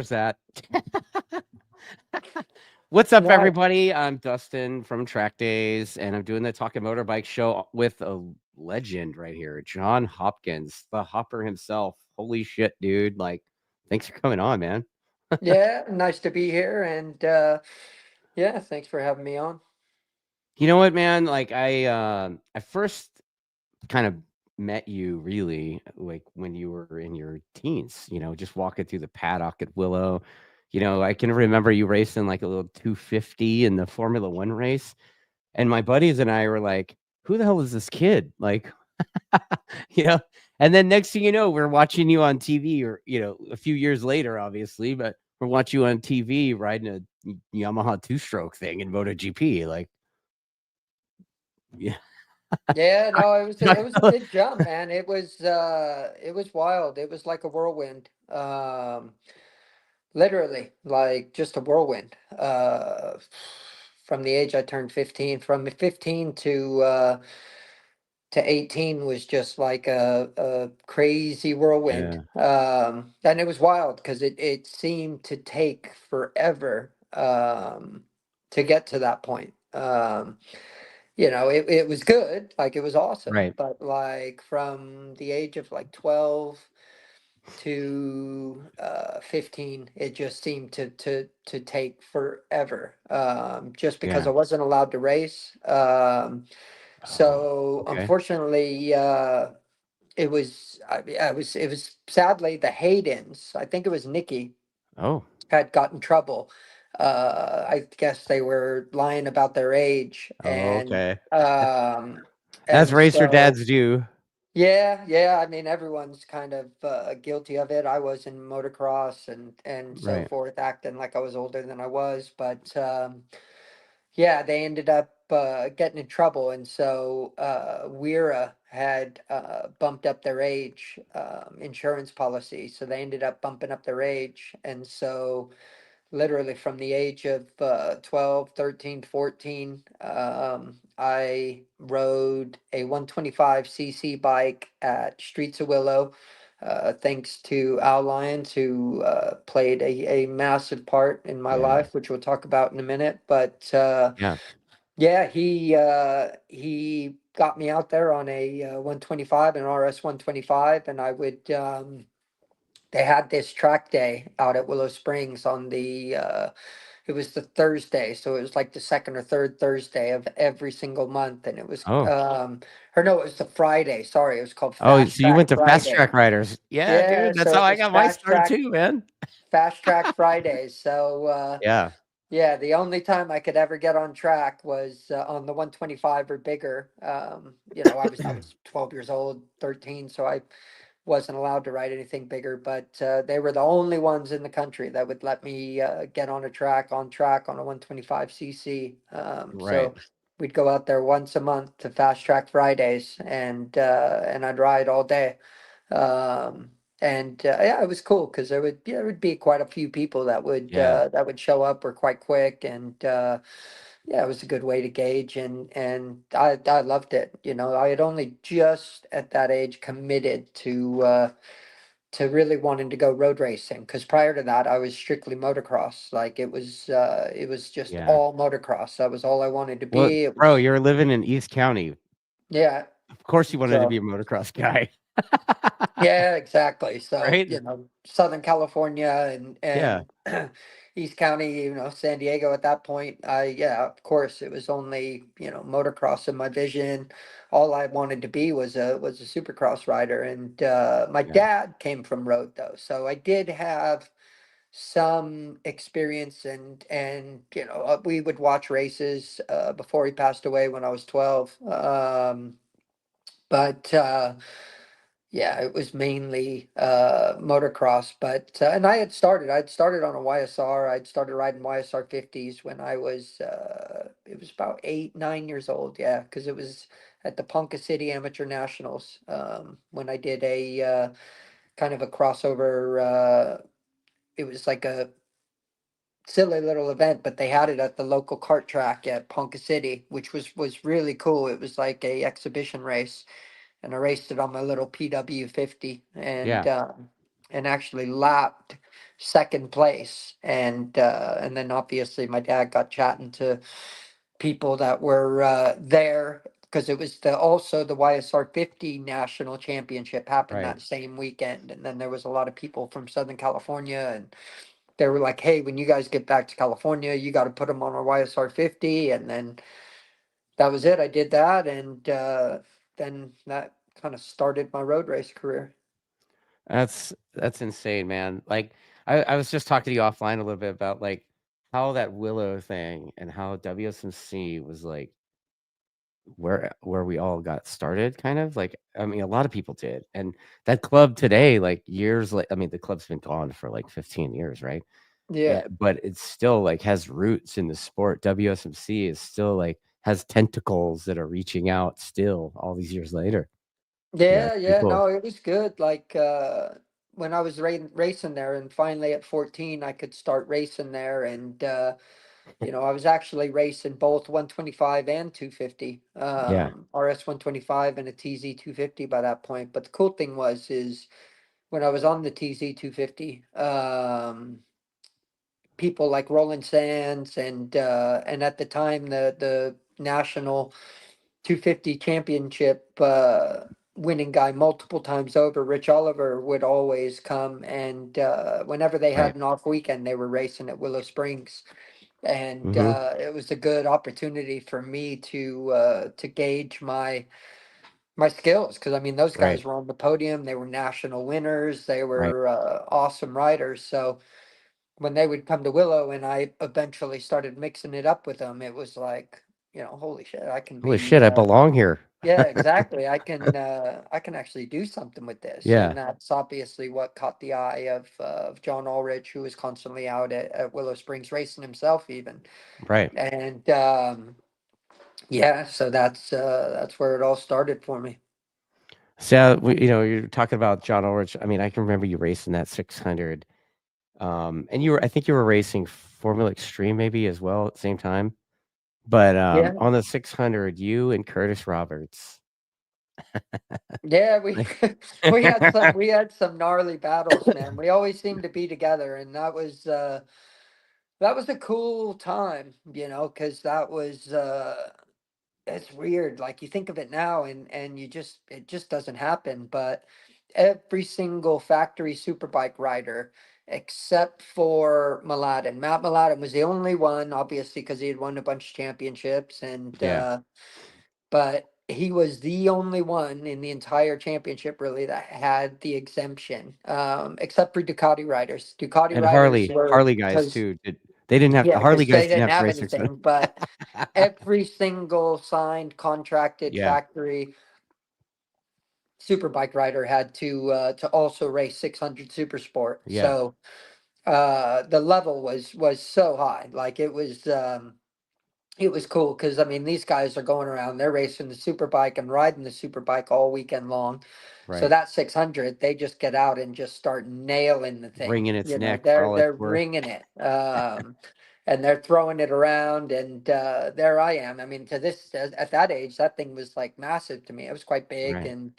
there's that. What's up, Nice. everybody? I'm Dustin from Track Days, and I'm doing the Talkin Motorbike show with a legend right here, John Hopkins, the Hopper himself. Holy shit, dude! Like, thanks for coming on, man. Yeah, nice to be here. And yeah, thanks for having me on. You know what, man? Like, I first kind of met you really like when you were in your teens. Just walking through the paddock at Willow. I can remember you racing like a little 250 in the Formula One race. And my buddies and I were like, "Who the hell is this kid?" Like, you know. And then next thing you know, we're watching you on TV, or a few years later, obviously, but we're watching you on TV riding a Yamaha two-stroke thing in MotoGP. Like, yeah, Yeah, no, it was a I- big jump, man. It was wild. It was like a whirlwind. Literally, like just a whirlwind. From the age I turned 15, from 15 to 18 was just like a crazy whirlwind. yeah, And it was wild because it seemed to take forever to get to that point. It was good, like it was awesome, right, but like from the age of like 12 to 15, it just seemed to take forever, just because yeah. I wasn't allowed to race. Oh, So okay. unfortunately, it was sadly the Haydens. I think it was Nikki Oh, had got in trouble. I guess they were lying about their age, oh, and okay. um, As and racer so dads do. yeah, yeah. I mean, everyone's kind of guilty of it. I was in motocross and so Right. forth, acting like I was older than I was, but yeah, they ended up getting in trouble, and so Weira had bumped up their age insurance policy, so they ended up bumping up their age, and so literally from the age of 12, 13, 14, I rode a 125cc bike at Streets of Willow, thanks to Al Lyons, who played a massive part in my Yeah. life, which we'll talk about in a minute. But Yeah. yeah, he got me out there on a 125, an RS 125, and I would. They had this track day out at Willow Springs on it was the Thursday, so it was like the second or third Thursday of every single month, and it was Oh. or no, it was the Friday. Sorry, it was called Oh, Fast so you Track went to Fast Friday. Track Riders. Yeah, Yeah, dude. That's so how it I was got my start too, man. Fast Track Fridays. So Yeah. yeah, the only time I could ever get on track was on the 125 or bigger. I was 12 years old, 13, so I wasn't allowed to ride anything bigger, but they were the only ones in the country that would let me get on track on a 125cc. Right. So we'd go out there once a month to Fast Track Fridays, and I'd ride all day. Um, and yeah, it was cool because there would be quite a few people Yeah. that would show up, or quite quick, and yeah, it was a good way to gauge, and I loved it. I had only just at that age committed to really wanting to go road racing, because prior to that I was strictly motocross. Like it was just Yeah. all motocross. That was all I wanted to Well, be. It bro, was you're living in East County. yeah. Of course you wanted to be So a motocross guy. yeah, exactly. So, Right? Southern California Yeah. and East County, San Diego at that point, yeah, of course, it was only, motocross in my vision. All I wanted to be was a supercross rider. And my Yeah. dad came from road, though. So I did have some experience, and we would watch races before he passed away when I was 12. But yeah, it was mainly motocross, but and I'd started on a YSR. I'd started riding YSR 50s when I was it was about 8, 9 years old. Yeah, because it was at the Ponca City Amateur Nationals, when I did a kind of a crossover. It was like a silly little event, but they had it at the local kart track at Ponca City, which was really cool. It was like a exhibition race, and I raced it on my little PW 50, Yeah. and actually lapped second place. And then obviously my dad got chatting to people that were there, because it was also the YSR 50 national championship happened Right. that same weekend. And then there was a lot of people from Southern California, and they were like, hey, when you guys get back to California, you got to put them on our YSR 50. And then that was it. I did that. And then that kind of started my road race career. That's insane, man. Like I was just talking to you offline a little bit about like how that Willow thing and how WSMC was like where we all got started, kind of like I mean a lot of people did. And that club today, like years like I mean, the club's been gone for like 15 years, right? Yeah. Yeah, but it's still like has roots in the sport. WSMC is still like has tentacles that are reaching out still all these years later. Yeah, Yeah, it's pretty yeah, cool. no, it was good. Like when I was racing there, and finally at 14 I could start racing there. And I was actually racing both 125 and 250, Yeah. RS 125 and a TZ 250 by that point. But the cool thing is when I was on the TZ 250, people like Roland Sands and at the time the national 250 championship winning guy multiple times over, Rich Oliver, would always come. And whenever they Right. had an off weekend, they were racing at Willow Springs. And Mhm. it was a good opportunity for me to gauge my skills, because I mean those Right. guys were on the podium, they were national winners, they Right. were awesome riders. So when they would come to Willow and I eventually started mixing it up with them, it was like, holy shit, I can Holy shit, be I belong here. yeah, exactly. I can actually do something with this. And Yeah. that's obviously what caught the eye of John Ulrich, who was constantly out at Willow Springs racing himself even. Right. And yeah, so that's where it all started for me. So, you're talking about John Ulrich. I mean, I can remember you racing that 600. And I think you were racing Formula Extreme maybe as well at the same time. But Yeah. on the 600, you and Kurtis Roberts. Yeah, we Like we had some gnarly battles, man. We always seemed to be together, and that was a cool time, because that was it's weird. Like you think of it now, and it just doesn't happen. But every single factory superbike rider, except for Matt Mladen was the only one, obviously, because he had won a bunch of championships. And Yeah. but he was the only one in the entire championship really that had the exemption, except for Ducati riders. Ducati And riders were, Harley guys because too. They didn't have yeah, the Harley because guys they didn't didn't have to have race 600. anything. But every single signed contracted Yeah. factory superbike rider had to also race 600 super sport. Yeah. So the level was so high. Like it was cool, because I mean these guys are going around, they're racing the superbike and riding the superbike all weekend long. So Right. that 600, they just get out and just start nailing the thing. Wringing its neck for They're all it's they're worth. ringing it, and they're throwing it around. And there I am. I mean, at that age, that thing was like massive to me. It was quite big, Right. and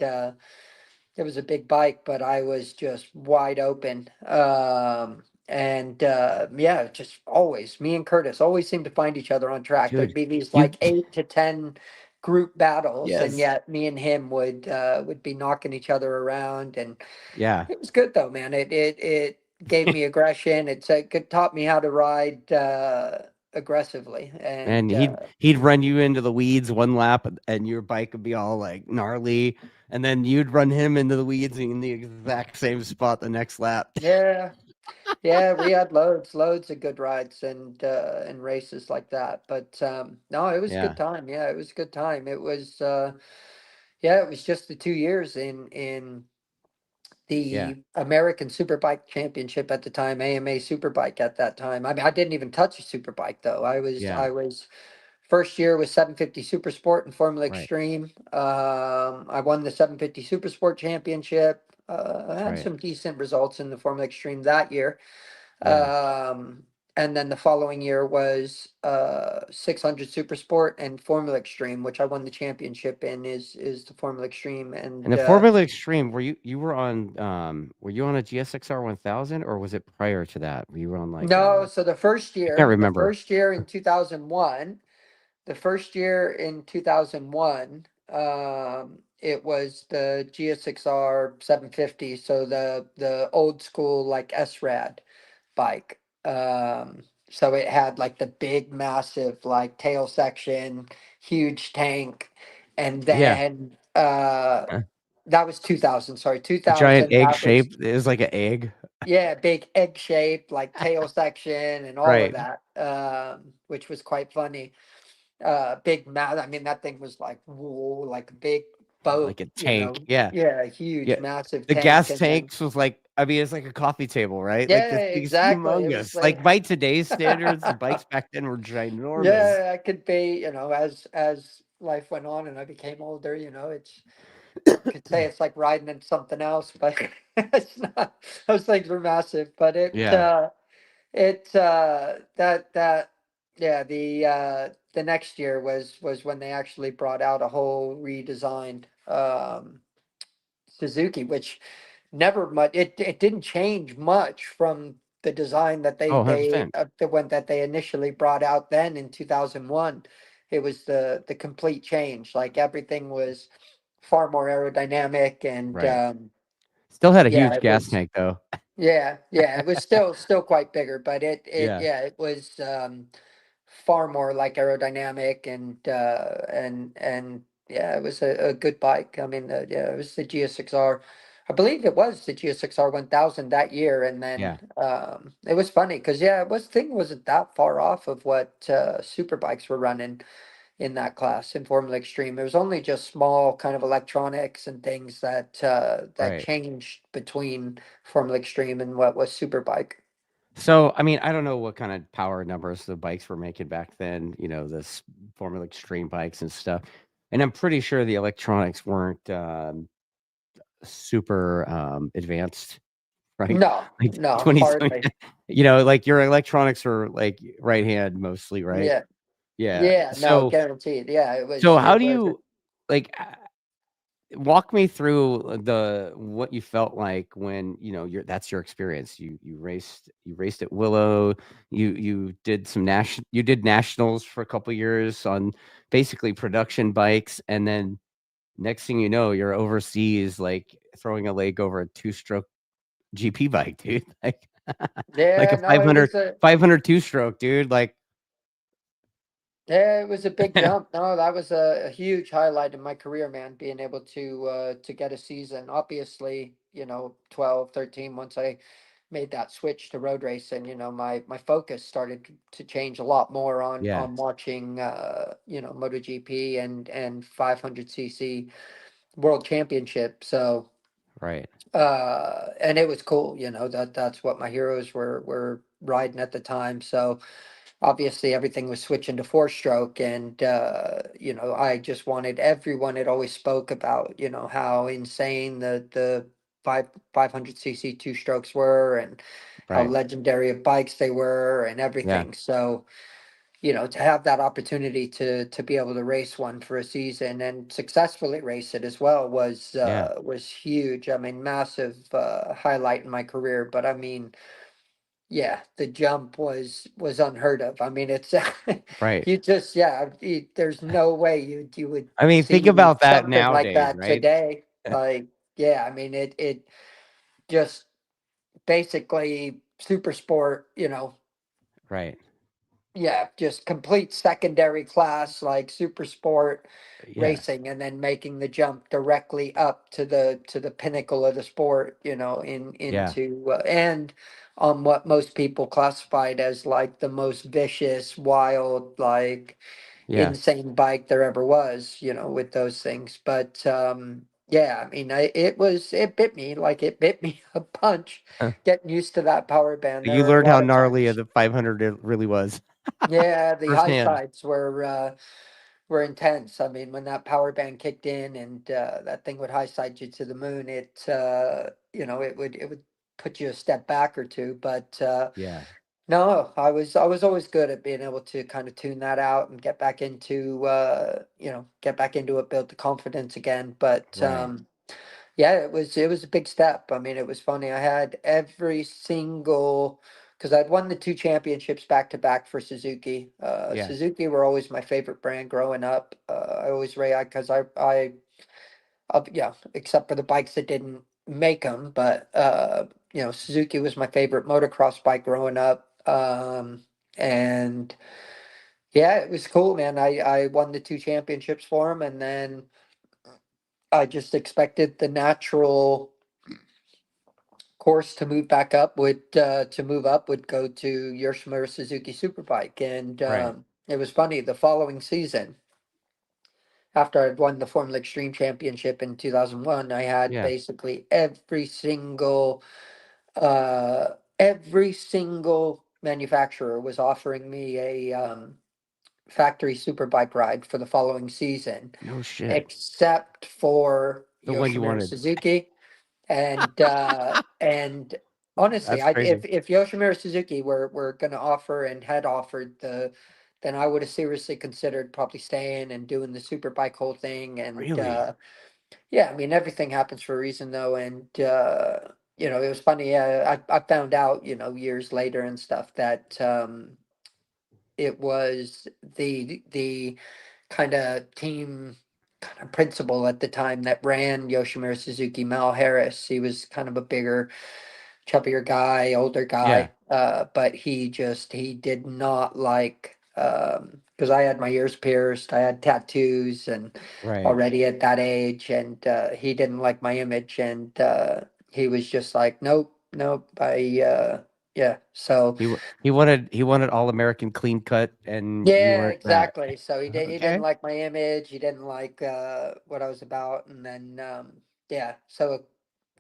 it was a big bike, but I was just wide open. And yeah, just always me and Curtis always seemed to find each other on track. Dude, There'd be these you like 8 to 10 group battles, and yes. yet me and him would be knocking each other around. And Yeah. it was good though, man. It gave me aggression. It taught me how to ride aggressively. And And he'd run you into the weeds one lap and your bike would be all like gnarly. And then you'd run him into the weeds in the exact same spot the next lap. yeah, yeah, we had loads of good rides and races like that. But no, it was a good Yeah. time. Yeah, it was a good time. It was yeah, it was just the 2 years in Yeah. the American Superbike Championship at the time, AMA Superbike at that time. I mean, I didn't even touch a superbike though. Yeah. I was first year was 750 Super Sport and Formula Right. Extreme. I won the 750 Super Sport Championship. I That's had right. some decent results in the Formula Extreme that year. Yeah. Um, and then the following year was 600 Super Sport and Formula Extreme, which I won the championship in. Is the Formula Extreme, And and the Formula Extreme, you were you on a GSXR 1000 or was it prior to that? Were you on like no. So I can't the remember. first year in 2001, the first year in 2001, it was the GSXR 750. So the old school like SRAD bike. So it had like the big, massive like tail section, huge tank, and Yeah. then Huh? that was 2000. Sorry, The giant 2000. egg That was, shape is like an egg. yeah, big egg shape, like tail section and all of Right. that, which was quite funny. Big mouth. I mean, that thing was like whoa, like a big boat. Like a tank. Yeah. Yeah, huge, Yeah. massive The tank, gas and then tanks was like, I mean, it's like a coffee table, right? Like yeah, this thing's exactly. It was humongous. like Like by today's standards, the bikes back then were ginormous. yeah, I could be, as life went on and I became older, it's could say it's like riding in something else, but it's not. Those things were massive, but Yeah. that yeah, the next year was when they actually brought out a whole redesigned Suzuki, which never much it didn't change much from the design that Oh, 100%. the one that they initially brought out then in 2001. It was the complete change. Like everything was far more aerodynamic, and Right. Still had a yeah, huge it gas was tank though. yeah, it was still quite bigger, but Yeah. yeah, it was far more like aerodynamic, and yeah, it was a good bike. I mean, yeah, it was the GS6R. I believe it was the GS6R 1000 that year, and then Yeah. it was funny because yeah, it was thing wasn't that far off of what super bikes were running in that class in Formula Extreme. It was only just small kind of electronics and things that Right. changed between Formula Extreme and what was Superbike. So, I mean, I don't know what kind of power numbers the bikes were making back then, this Formula Extreme bikes and stuff. And I'm pretty sure the electronics weren't super advanced, right? No, Like no, 20, hardly. like your electronics are like right hand mostly, right? Yeah, Yeah. yeah, no, So, guaranteed. Yeah, so how it do was. you like walk me through the what you felt like when that's your experience. You raced at Willow. You did you did nationals for a couple years on basically production bikes, and then next thing you know, you're overseas, like throwing a leg over a two-stroke GP bike, dude. Like Yeah, a no, it was a 500 two-stroke, dude. Like, yeah, it was a big jump. No, that was a huge highlight in my career, man, being able to get a season. Obviously, 12, 13. Once I made that switch to road racing, my focus started to change a lot more on yeah, watching MotoGP and 500cc World Championship. So right. and it was cool, that's what my heroes were riding at the time. So obviously everything was switching to four stroke, and I just wanted everyone had always spoke about how insane the 500cc two strokes were, and how Right. legendary of bikes they were and Yeah. everything. So to have that opportunity to be able to race one for a season and successfully race it as well Yeah. was huge. I mean, massive highlight in my career. But I mean, yeah, the jump was unheard of. I mean, it's Right. you just yeah, there's no way you would I mean, think see about that something like nowadays, that right? today. Like, yeah, I mean, it just basically super sport, Right. yeah, just complete secondary class like super sport Yeah. racing, and then making the jump directly up to the pinnacle of the sport, Yeah. into and on what most people classified as like the most vicious, wild, like Yeah. insane bike there ever was, with those things. But yeah, I mean, it bit me like it bit me a punch Huh. getting used to that power band. There You were a learned how lot of gnarly times. the 500 it really was Yeah, the high firsthand. sides were intense. I mean, when that power band kicked in, and that thing would high side you to the moon, it it would put you a step back or two. But Yeah. No, I was always good at being able to kind of tune that out and get back into get back into it, build the confidence again. But Right. yeah, it was a big step. I mean, it was funny. I had every single because I'd won the two championships back to back for Suzuki. Yeah. Suzuki were always my favorite brand growing up. I always because yeah, except for the bikes that didn't make them, but Suzuki was my favorite motocross bike growing up. And yeah, it was cool, man. I won the two championships for him, and then I just expected the natural course to move back up would to move up would go to Yoshimura Suzuki Superbike, and Right. it was funny. The following season, after I'd won the Formula Extreme Championship in 2001, I had Yeah. basically every single manufacturer was offering me a factory superbike ride for the following season, No shit. except for The one you Yoshimura wanted. Suzuki. And honestly, That's I crazy. if Yoshimura Suzuki were going to offer and had offered then I would have seriously considered probably staying and doing the superbike whole thing. And Really? yeah, I mean everything happens for a reason though. And it was funny. I found out years later and stuff that it was the kind of team kind of principal at the time that ran Yoshimura Suzuki, Mal Harris. He was kind of a bigger, chubbier guy, older Yeah. guy. But he did not like because I had my ears pierced, I had tattoos, and Right. already at that age, and he didn't like my image, and he was just like, nope, nope. Yeah. So He wanted all American clean cut, and you yeah, weren't that. exactly. So he didn't Okay. like my image. He didn't like what I was about, and then yeah. So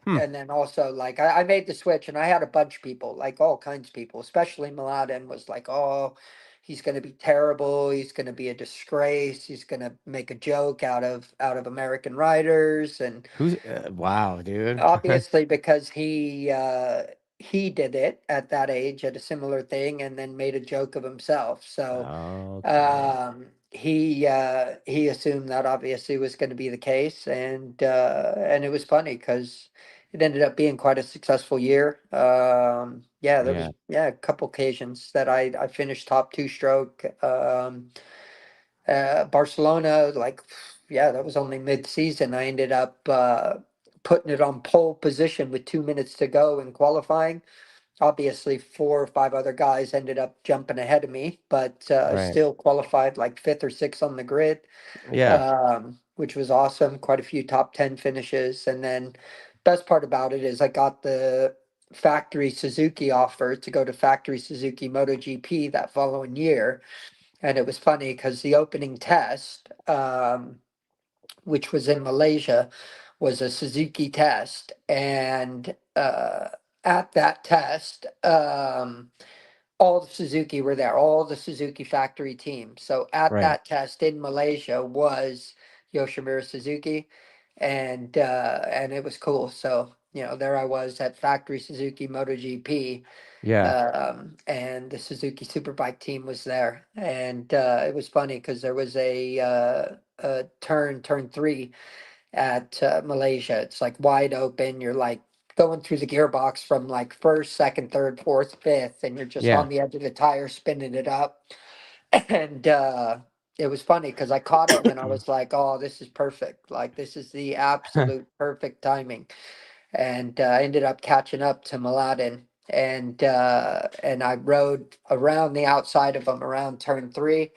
Hmm. and then also like I made the switch, and I had a bunch of people, like all kinds of people, especially Mladen was like, oh, he's going to be terrible. He's going to be a disgrace. He's going to make a joke out of American riders, and Who's wow, dude. obviously because he did it at that age at a similar thing, and then made a joke of himself. So Okay. he assumed that obviously was going to be the case, and it was funny because it ended up being quite a successful year. Yeah, there Yeah. was a couple occasions that I finished top two stroke. Barcelona, like, yeah, that was only mid-season. I ended up putting it on pole position with 2 minutes to go in qualifying. Obviously, four or five other guys ended up jumping ahead of me, but Right. still qualified like fifth or sixth on the grid, Yeah. which was awesome. Quite a few top 10 finishes. And then, best part about it is I got the factory Suzuki offer to go to factory Suzuki MotoGP that following year. And it was funny because the opening test, which was in Malaysia, was a Suzuki test. And at that test, all the Suzuki were there, all the Suzuki factory team. So at Right. that test in Malaysia was Yoshimura Suzuki, and it was cool. So there I was at factory Suzuki MotoGP, Yeah. and the Suzuki Superbike team was there, and it was funny because there was a turn three at Malaysia. It's like wide open. You're like going through the gearbox from like first, second, third, fourth, fifth, and you're just Yeah. on the edge of the tire spinning it up. And it was funny because I caught him and I was like, "Oh, this is perfect! Like this is the absolute perfect timing." And I ended up catching up to Mladen, and I rode around the outside of him around turn three,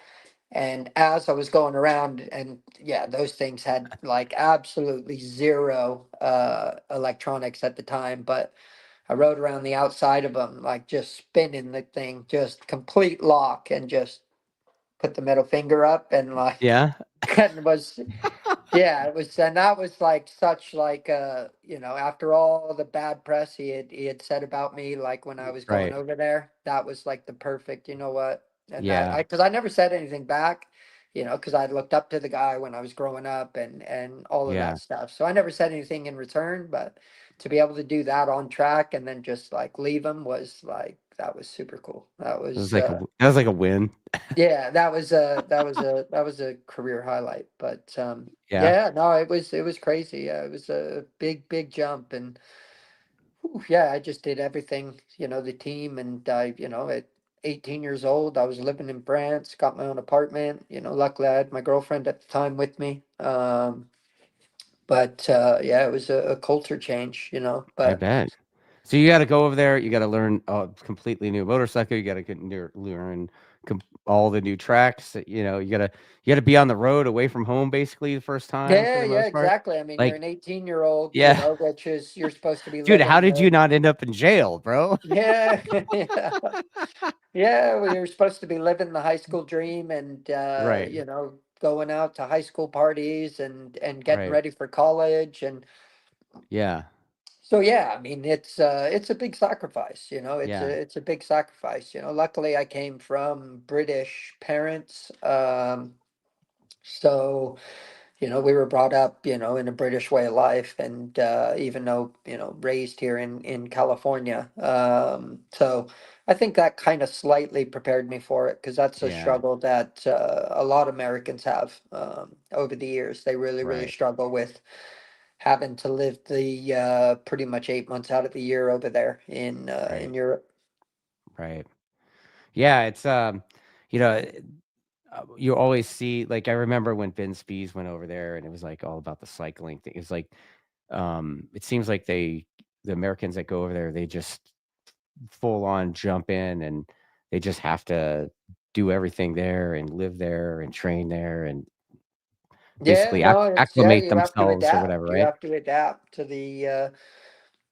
and as I was going around, and yeah, those things had like absolutely zero electronics at the time, but I rode around the outside of them, like just spinning the thing, just complete lock, and just put the middle finger up, and like, Yeah. and was yeah, it was, and that was like such like after all the bad press he had said about me, like when I was going Right. over there, that was like the perfect, you know what? And that Yeah. because I never said anything back, because I looked up to the guy when I was growing up and all of that Yeah. stuff. So I never said anything in return, but to be able to do that on track and then just like leave him was like that was super cool. That It was was like that was like a win. yeah, that was a career highlight. But Yeah, yeah, no, it was crazy. Yeah, it was a big jump, and whew, yeah, I just did everything, the team, and I, at 18 years old, I was living in France, got my own apartment. Luckily I had my girlfriend at the time with me. But yeah, it was a culture change, I but bet. So you gotta go over there, you gotta learn a completely new motorcycle, you gotta learn all the new tracks, you gotta be on the road away from home basically the first time for yeah, the yeah, most part. exactly. I mean, you're Like, an 18-year-old, yeah. which is you're supposed to be Dude, how living did the you not end up in jail, bro? yeah, yeah. Yeah, well, you're supposed to be living the high school dream and Right, going out to high school parties and getting right. ready for college and Yeah, so yeah, I mean it's a big sacrifice, yeah, it's a big sacrifice. Luckily I came from British parents. So we were brought up, in a British way of life, and even though, raised here in California. So I think that kind of slightly prepared me for it because that's a yeah, struggle that a lot of Americans have over the years. They really, really right, struggle with having to live the pretty much 8 months out of the year over there right, in Europe. right. Yeah, it's, you know, you always see like, I remember when Ben Spies went over there, and it was, like, all about the cycling thing. It's like, it seems like the Americans that go over there, they just full on jump in, and they just have to do everything there and live there and train there and Yeah, basically no, it's yeah, acclimate you have to themselves or whatever, adapt. You right? have to adapt to the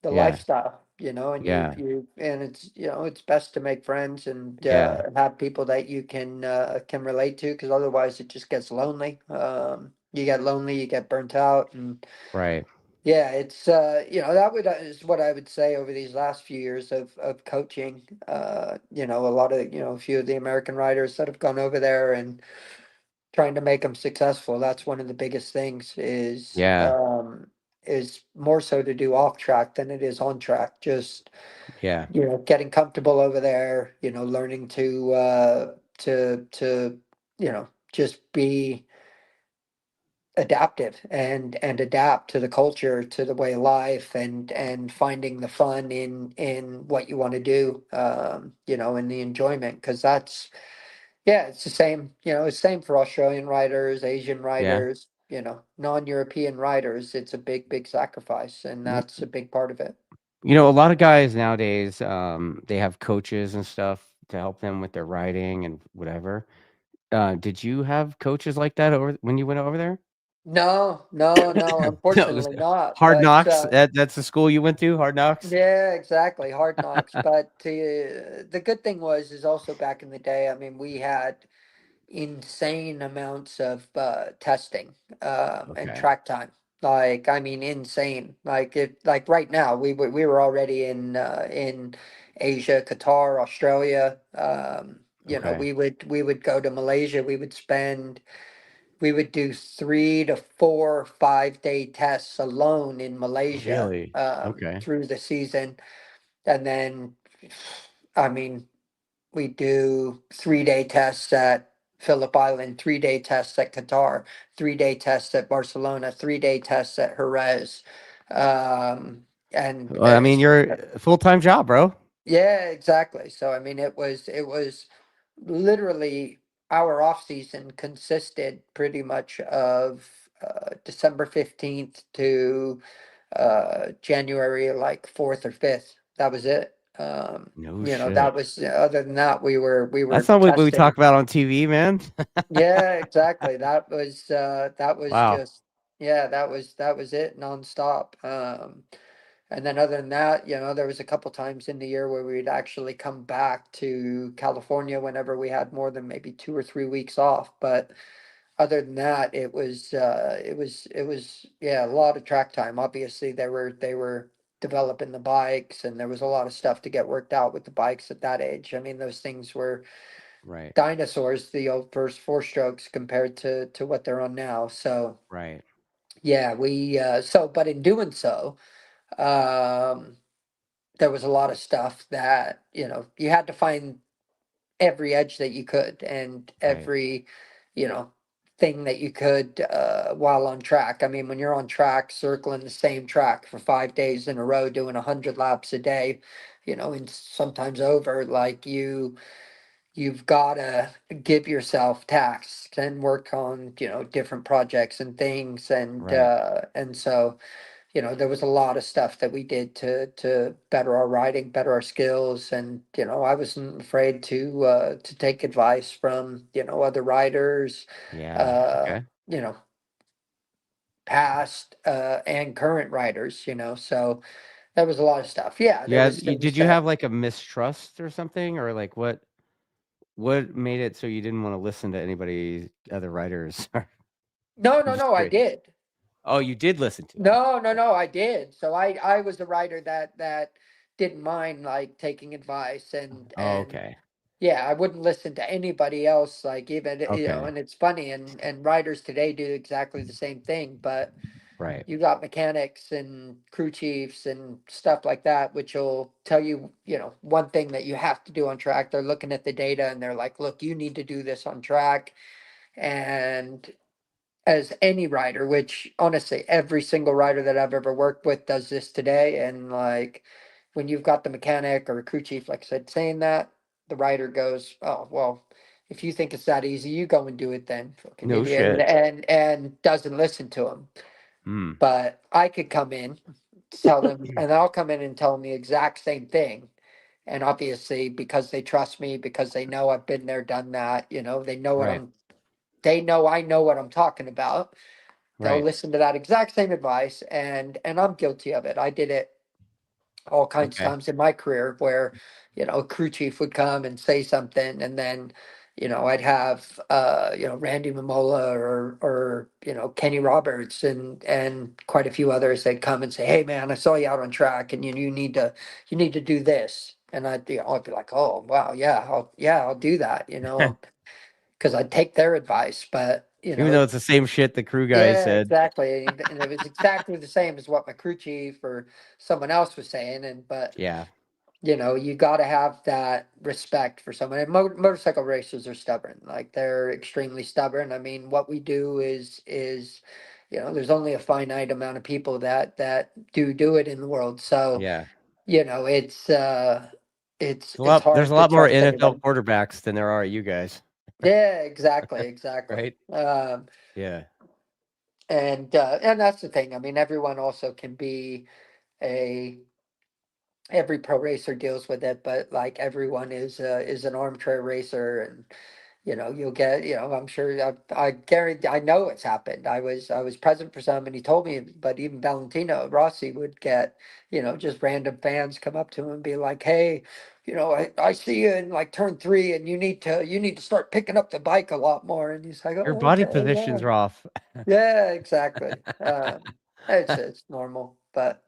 Yeah, lifestyle, and yeah, it's it's best to make friends and yeah, have people that you can relate to because otherwise it just gets lonely. You get lonely, you get burnt out, and right. yeah, it's that would is what I would say over these last few years of coaching. A lot of a few of the American riders that have gone over there and trying to make them successful. That's one of the biggest things Yeah, is more so to do off track than it is on track. Just, yeah, getting comfortable over there, learning to, just be adaptive and adapt to the culture, to the way of life and finding the fun in what you want to do, and the enjoyment because that's yeah, it's the same, it's same for Australian riders, Asian yeah. riders, non-European riders. It's a big sacrifice, and Mm, that's a big part of it. a lot of guys nowadays, they have coaches and stuff to help them with their riding and whatever. Did you have coaches like that over when you went over there? No, no, no, No, it was unfortunately not. Hard But Knocks. That's the school you went to, Hard Knocks? yeah, exactly, hard knocks. But the good thing is also back in the day. I mean, we had insane amounts of testing and Okay, track time. Like, I mean, insane. Like right now, we were already in Asia, Qatar, Australia. okay. We would go to Malaysia. We would do 3 to 4, 5 day tests alone in Malaysia Really? Okay. through the season, and then, I mean, we do 3 day tests at Phillip Island, 3 day tests at Qatar, 3 day tests at Barcelona, 3 day tests at Jerez. Um, and Well, I mean, you're a full-time job, bro. yeah, exactly. So I mean, it was literally our off season consisted pretty much of December 15th to January like 4th or 5th. That was it. No That shit. was other than that we were That's not what we testing. talk about on TV, man. Yeah, exactly. That was Wow. just yeah, that was it nonstop. And then other than that, there was a couple times in the year where we'd actually come back to California whenever we had more than maybe 2 or 3 weeks off. But other than that, it was yeah, a lot of track time. Obviously, they were developing the bikes, and there was a lot of stuff to get worked out with the bikes at that age. I mean, those things were Right, dinosaurs, the old first four strokes compared to what they're on now. So right. yeah, but in doing so, um, there was a lot of stuff that, you had to find every edge that you could, and Right. every, you know, thing that you could, while on track. I mean, when you're on track, circling the same track for 5 days in a row, doing 100 laps a day, and sometimes over, like you've gotta give yourself tasks and work on, different projects and things, Right. and so, there was a lot of stuff that we did to better our riding, better our skills, and I wasn't afraid to take advice from other riders, Yeah. uh, Okay. you know, past and current riders. So there was a lot of stuff. Yeah, You there had was you things did you that. have, like, a mistrust or something? Or, like, what made it so you didn't wanna listen to anybody other writers? No, I'm no, just no, I curious. did. Oh, you did listen to them. No, no, Okay. no, I did. So I was the writer that didn't mind like taking advice, Oh, and okay. yeah, I wouldn't listen to anybody else, like even, Okay. and it's funny, and writers today do exactly the same thing, but Right. you got mechanics and crew chiefs and stuff like that, which will tell you, one thing that you have to do on track. They're looking at the data and they're like, look, you need to do this on track. And as any writer, which honestly, every single writer that I've ever worked with does this today. And like when you've got the mechanic or a crew chief, like I said, saying that, the writer goes, "Oh, well, if you think it's that easy, you go and do it then, fucking No idiot," and shit. doesn't listen to him. Mm. But I could come in, tell them, and I'll come in and tell them the exact same thing. And obviously, because they trust me, because they know I've been there, done that, they know Right. they know I know what I'm talking about. They'll Right. listen to that exact same advice, and I'm guilty of it. I did it all kinds of Okay. times in my career where, a crew chief would come and say something, and then, I'd have Randy Mamola or Kenny Roberts and quite a few others that come and say, "Hey man, I saw you out on track, and you need to do this." And I'd be like, "Oh wow, yeah, I'll do that," because I'd take their advice, but Even though it's the same shit the crew guy yeah, said. exactly. And it was exactly the same as what my crew chief or someone else was saying. But Yeah. you got to have that respect for someone. And motorcycle racers are stubborn. Like they're extremely stubborn. I mean, what we do is, there's only a finite amount of people that do it in the world. So, Yeah. it's There's a it's lot there's hard a to lot more trust NFL anybody. quarterbacks than there are you guys, Yeah, exactly, exactly. right? Yeah. And that's the thing. I mean, everyone also can be a every pro racer deals with it, but like everyone is an armchair racer, and you'll get, I'm sure I guarantee, I know it's happened. I was present for some, and he told me, but even Valentino Rossi would get, just random fans come up to him and be like, "Hey, I see you in like turn three, and you need to start picking up the bike a lot more." And he's like, Your "Oh, body okay, yeah, positions are off. yeah, exactly." It's normal, but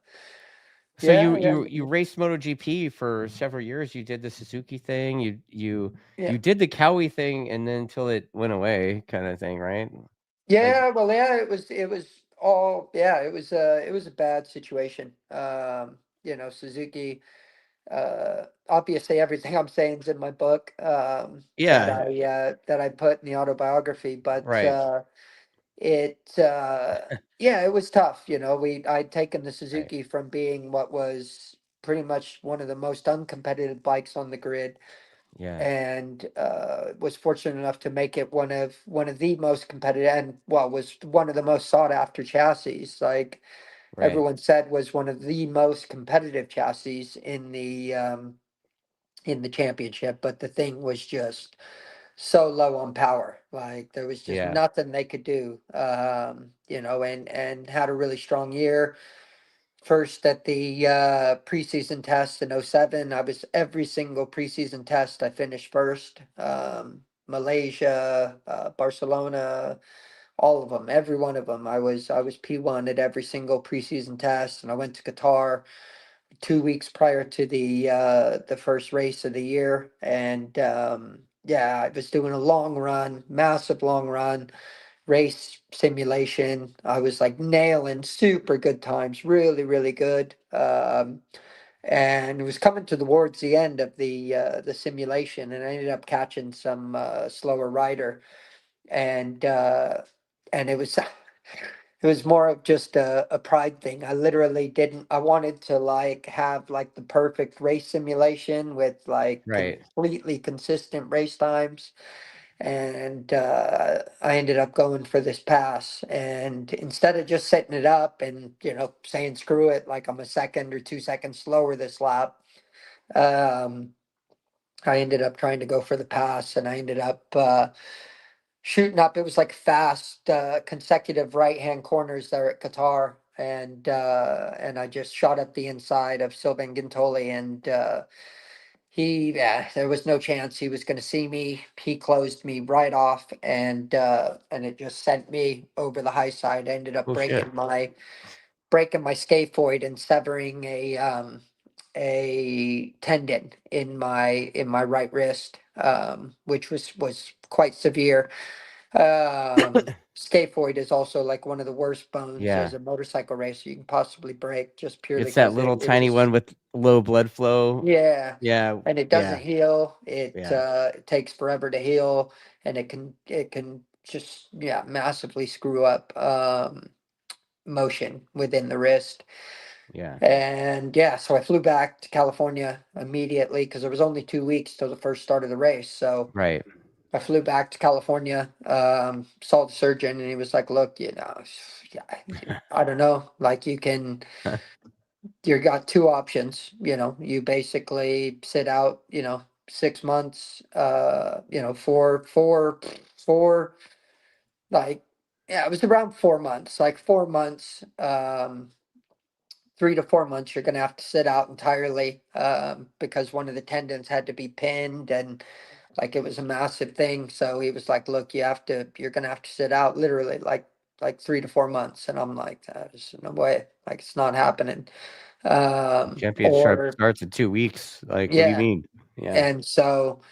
So you yeah, yeah, you you raced MotoGP for several years. You did the Suzuki thing. yeah. You did the Cowie thing, and then until it went away, kind of thing, right? Like, Yeah, well, yeah, it was all, yeah, it was a bad situation. Suzuki, obviously everything I'm saying is in my book, yeah, that I put in the autobiography, but right, yeah, it was tough. I'd taken the right, Suzuki from being what was pretty much one of the most uncompetitive bikes on the grid, yeah, and was fortunate enough to make it one of the most competitive, and well, was one of the most sought after chassis. Like right, everyone said, was one of the most competitive chassis in the championship. But the thing was just so low on power. Like there was just yeah, nothing they could do. And had a really strong year. First at the preseason test in '07, I was every single preseason test I finished first. Malaysia, Barcelona, all of them, every one of them. I was P1 at every single preseason test, and I went to Qatar 2 weeks prior to the first race of the year, and yeah, I was doing a long run, massive long run race simulation. I was like nailing super good times, really, really good. and it was coming towards the end of the simulation, and I ended up catching some slower rider, and it was it was more of just a pride thing. I literally didn't. I wanted to like have like the perfect race simulation with like Right. completely consistent race times, and I ended up going for this pass. And instead of just setting it up and saying screw it, like I'm a second or 2 seconds slower this lap, um, I ended up trying to go for the pass, and I ended up shooting up. It was like fast consecutive right hand corners there at Qatar. And I just shot up the inside of Sylvain Gintoli, and there was no chance he was going to see me. He closed me right off, and it just sent me over the high side. I ended up Oh shit. breaking my scaphoid and severing a tendon in my right wrist, which was quite severe. Scaphoid is also like one of the worst bones Yeah. as a motorcycle racer you can possibly break, just purely It's that because little it tiny is. one with low blood flow. Yeah, Yeah. and it doesn't Yeah. heal. It Yeah. it takes forever to heal, and it can just massively screw up motion within the wrist. Yeah. And so I flew back to California immediately because there was only 2 weeks till the first start of the race. So Right. I flew back to California, saw the surgeon, and he was like, "Look, I don't know. Like you got two options. You basically sit out, 6 months, four, like, yeah, it was around 4 months, like 4 months, 3 to 4 months, you're going to have to sit out entirely, because one of the tendons had to be pinned, and like it was a massive thing. So he was like, look, you're going to have to sit out literally like 3 to 4 months. And I'm like, there's no way, like it's not happening. Championship Or starts in 2 weeks. Like, what do you yeah. mean? Yeah. And so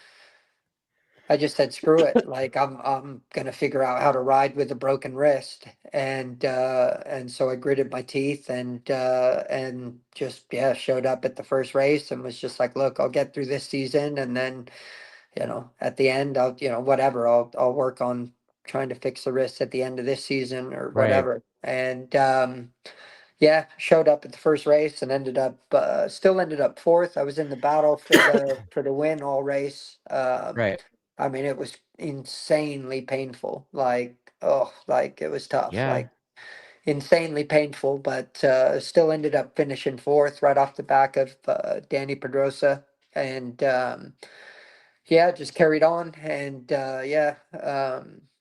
I just said, screw it. Like I'm gonna figure out how to ride with a broken wrist. And so I gritted my teeth, and just showed up at the first race and was just like, look, I'll get through this season, and then, at the end I'll, whatever, I'll work on trying to fix the wrist at the end of this season or Right. whatever. And showed up at the first race and still ended up fourth. I was in the battle for the win all race. Right. I mean, it was insanely painful. Like, oh, like it was tough, Yeah. like insanely painful, but still ended up finishing fourth right off the back of Danny Pedrosa. And just carried on. And it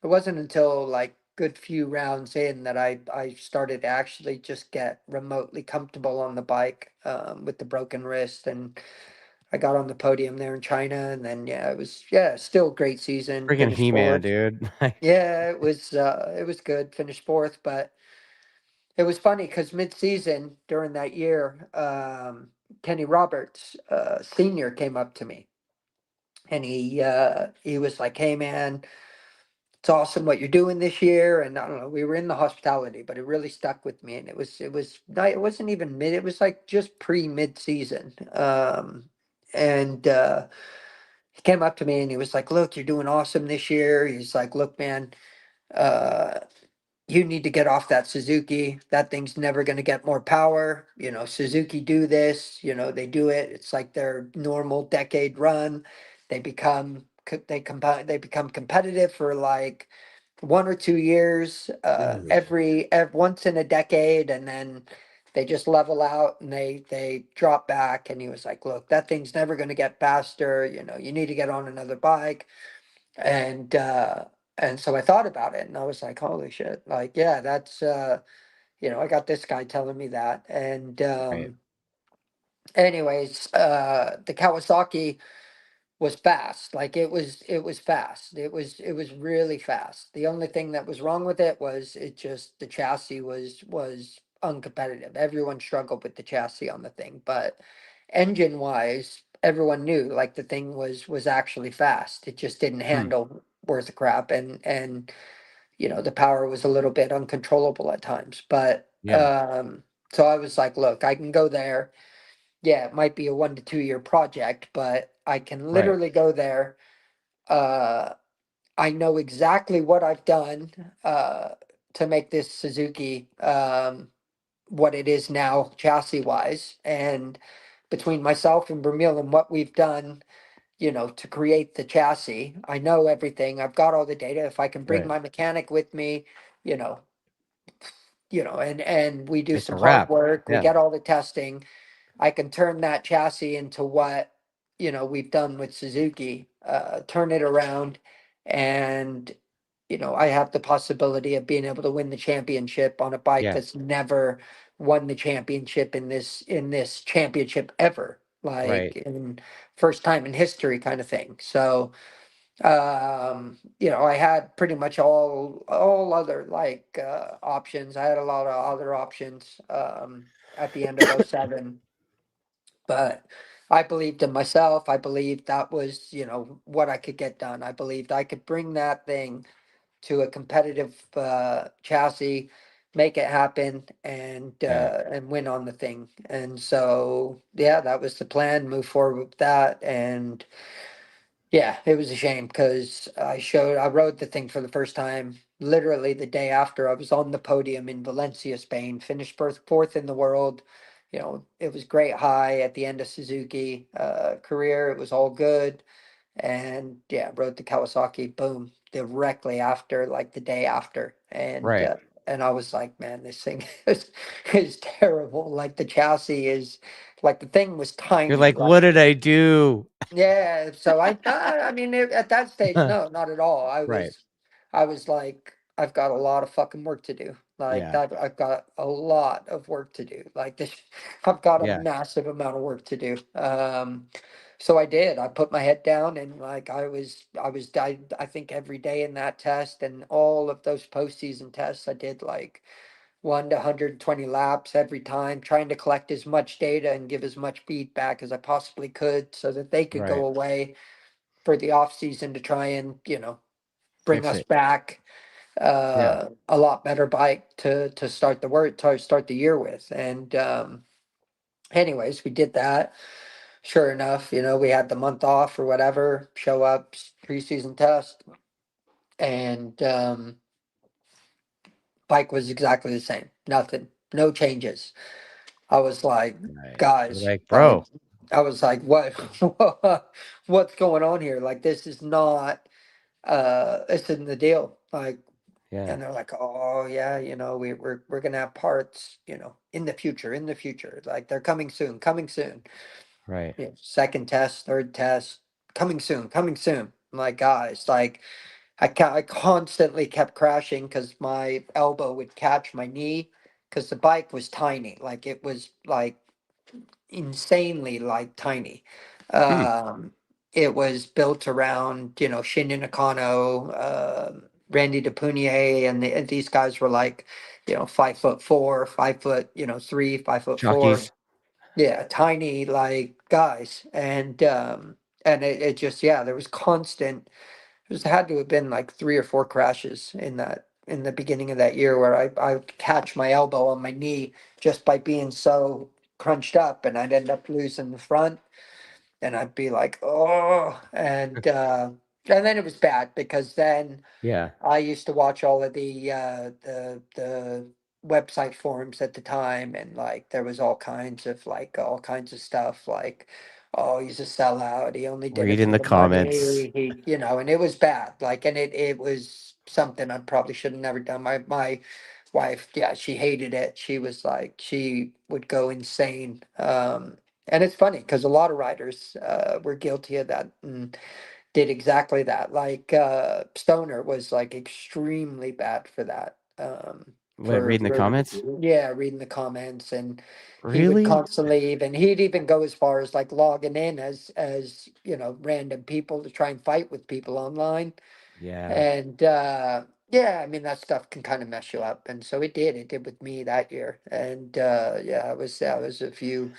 wasn't until like good few rounds in that I started to actually just get remotely comfortable on the bike, with the broken wrist. And I got on the podium there in China, and then it was still a great season. Freaking Finished He-Man, fourth. dude. Yeah, it was good. Finished fourth, but it was funny because mid-season during that year, Kenny Roberts, senior, came up to me, and he was like, "Hey man, it's awesome what you're doing this year." And I don't know, we were in the hospitality, but it really stuck with me. And it wasn't even mid, it was like just pre-mid-season. And he came up to me and he was like, "Look, you're doing awesome this year." He's like, "Look, man, uh, you need to get off that Suzuki. That thing's never going to get more power. Suzuki do this, they do it. It's like their normal decade run. They become competitive for like 1 or 2 years, Dude. every once in a decade, and then they just level out and they drop back." And he was like, "Look, that thing's never going to get faster. You need to get on another bike." And so I thought about it, and I was like, "Holy shit! Like, yeah, that's I got this guy telling me that." And Right. anyways, the Kawasaki was fast. Like it was fast. It was really fast. The only thing that was wrong with it was the chassis was uncompetitive. Everyone struggled with the chassis on the thing, but engine wise, everyone knew like the thing was actually fast. It just didn't Hmm. handle worth a crap, and the power was a little bit uncontrollable at times. But Yeah. so I was like, look, I can go there. yeah, it might be a 1 to 2 year project, but I can Right. literally go there. Uh, I know exactly what I've done to make this Suzuki what it is now, chassis wise, and between myself and Vermeil and what we've done, to create the chassis, I know everything. I've got all the data. If I can bring Right. my mechanic with me, you know, and we do It's a some hard wrap. work, we Yeah. get all the testing, I can turn that chassis into what, we've done with Suzuki, turn it around, and I have the possibility of being able to win the championship on a bike Yeah. that's never won the championship in this championship ever, like Right. in first time in history kind of thing. So I had pretty much all other like options. I had a lot of other options at the end of '07, but I believed in myself. I believed that was, what I could get done. I believed I could bring that thing to a competitive chassis, make it happen, Yeah. and win on the thing. And so, yeah, that was the plan. Move forward with that, and yeah, it was a shame because I rode the thing for the first time literally the day after I was on the podium in Valencia, Spain, finished fourth in the world. It was great high at the end of Suzuki career. It was all good. And yeah, rode the Kawasaki, boom, directly after, like the day after. Right. And I was like, man, this thing is terrible. Like the chassis is, like the thing was You're tiny. like, what Like did I do? yeah, so I mean, at that stage, no, not at all. Right. I was like, I've got a lot of fucking work to do. Like Yeah. that, I've got a lot of work to do. Like this, I've got a Yeah. massive amount of work to do. So I did. I put my head down and like I think every day in that test and all of those postseason tests, I did like 1 to 120 laps every time, trying to collect as much data and give as much feedback as I possibly could so that they could go Right. away for the off season to try and, bring Fix us it. back Yeah. a lot better bike to start the year with. And anyways, we did that. Sure enough, we had the month off or whatever, show up, preseason test, and bike was exactly the same. Nothing, no changes. I was like, Right. You're guys, like, like, bro. I was like, what, what's going on here? Like, this is not, this isn't the deal. Like, Yeah. and they're like, oh yeah, we're gonna have parts, in the future. Like, they're coming soon, coming soon. Right. Second test, third test, coming soon, coming soon. I'm like, guys, like, I constantly kept crashing because my elbow would catch my knee because the bike was tiny. Like, it was like insanely like tiny. Hmm. It was built around, Shin Nakano, Randy DePunier, and these guys were like, 5'4", 5', 3, 5'4". Jockeys. Yeah, tiny like guys, and it just yeah, there was constant. There had to have been like 3 or 4 crashes in the beginning of that year where I would catch my elbow on my knee just by being so crunched up, and I'd end up losing the front, and I'd be like, oh, and then it was bad because then Yeah. I used to watch all of the website forums at the time, and like there was all kinds of stuff like, oh, he's a sellout. He only did it Read in for the the comments. money. And it was bad. Like, and it was something I probably should have never done. My wife, yeah, she hated it. She was like, she would go insane. And it's funny because a lot of writers were guilty of that. And did exactly that. Like Stoner was like extremely bad for that. What, read in the comments? Yeah, reading the comments, and he would Really? constantly he'd even go as far as like logging in as random people to try and fight with people online. Yeah. And yeah, I mean that stuff can kind of mess you up, and so it did with me that year. And yeah, that was a few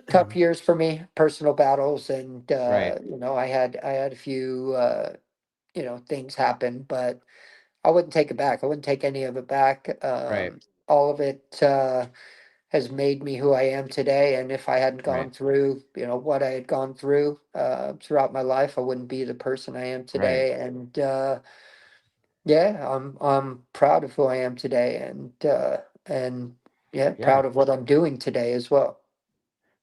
tough years for me, personal battles, and Right. I had a few things happen, but I wouldn't take it back. I wouldn't take any of it back. Right. All of it. has made me who I am today. And if I hadn't Right. gone through, what I had gone through throughout my life, I wouldn't be the person I am Right. today. And yeah, I'm proud of who I am today, and yeah, Yeah. proud of what I'm doing today as well.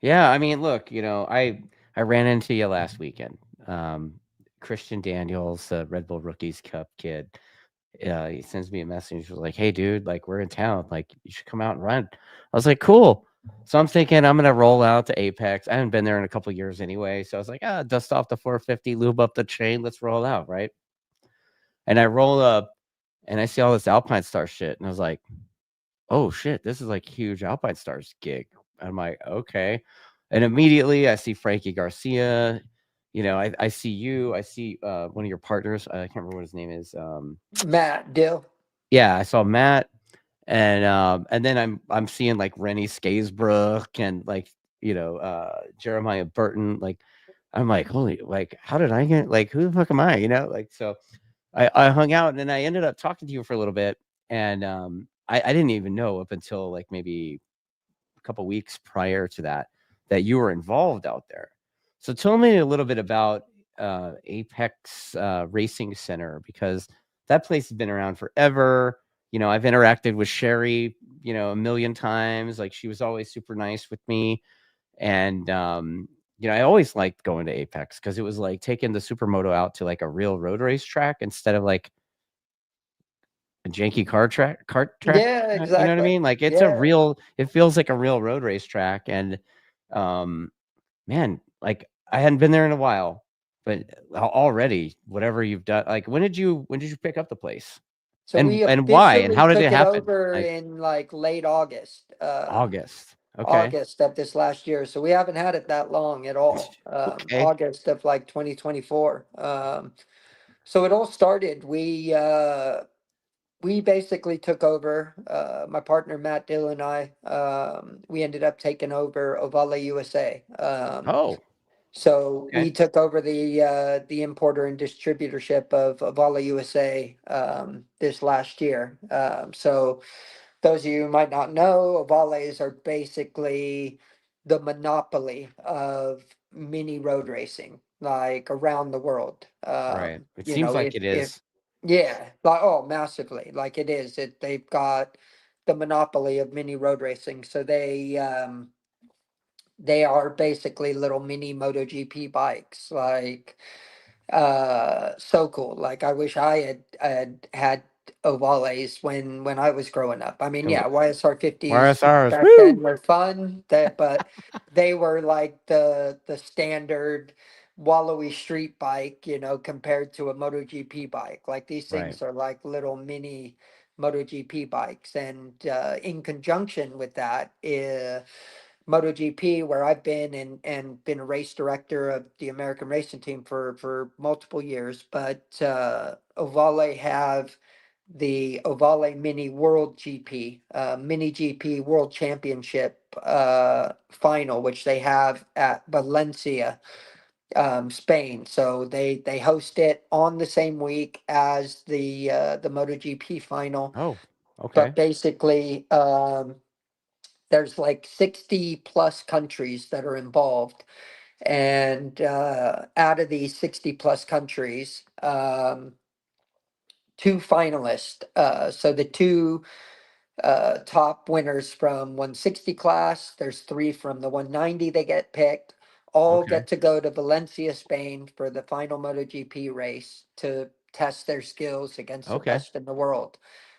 Yeah, I mean, look, I ran into you last weekend. Um, Christian Daniels, Red Bull Rookies Cup kid. He sends me a message. He was like, "Hey, dude, like we're in town. Like you should come out and run." I was like, "Cool." So I'm thinking I'm gonna roll out to Apex. I haven't been there in a couple years anyway, so I was like, dust off the 450, lube up the chain, let's roll out, right? And I roll up, and I see all this Alpine Star shit, and I was like, "Oh shit, this is like huge Alpine Stars gig." I'm like, "Okay." And immediately I see Frankie Garcia, I see you, I see one of your partners, I can't remember what his name is. Matt Dill. Yeah, I saw Matt, and then I'm seeing like Rennie Skaysbrook and like, Jeremiah Burton. Like I'm like, holy, like, how did I get, like, who the fuck am I? Like, so I hung out, and then I ended up talking to you for a little bit. And I didn't even know up until like maybe a couple weeks prior to that that you were involved out there. So tell me a little bit about Apex Racing Center, because that place has been around forever. I've interacted with Sherry, a million times. Like she was always super nice with me. And I always liked going to Apex because it was like taking the supermoto out to like a real road race track instead of like a janky cart track. Yeah, You know what I exactly. mean? Like Yeah. it feels like a real road race track. And um man, like I hadn't been there in a while, but already whatever you've done, like when did you pick up the place? So we And why? And officially how did it took it happen? over Like in like late August. August. Okay. August of this last year. So we haven't had it that long at all. Okay. August of like 2024. So it all started. We basically took over. My partner Matt Dill and I. We ended up taking over Ovale USA. Oh, So we okay. took over the importer and distributorship of Ovale USA this last year. So those of you who might not know, Ovales are basically the monopoly of mini road racing, like around the world. Right. It seems like it If is. yeah, like oh, massively, like it is. They've got the monopoly of mini road racing, so they are basically little mini MotoGP bikes, like so cool. Like I wish I had ovales when I was growing up. I mean, Oh, yeah, YSR 50s RSRs. back then Woo! were fun, that but they were like the standard wallowy street bike, compared to a MotoGP bike. Like these Right. things are like little mini MotoGP bikes, and in conjunction with that, MotoGP, where I've been and been a race director of the American racing team for multiple years, but Ovale have the Ovale Mini World GP, Mini GP World Championship final, which they have at Valencia, Spain. So they host it on the same week as the MotoGP final. Oh, But okay. basically, there's like 60 plus countries that are involved. And out of these 60 plus countries, two finalists. So the two top winners from 160 class. There's three from the 190 they get picked. All Okay. get to go to Valencia, Spain for the final MotoGP race to test their skills against the Okay. best in the world.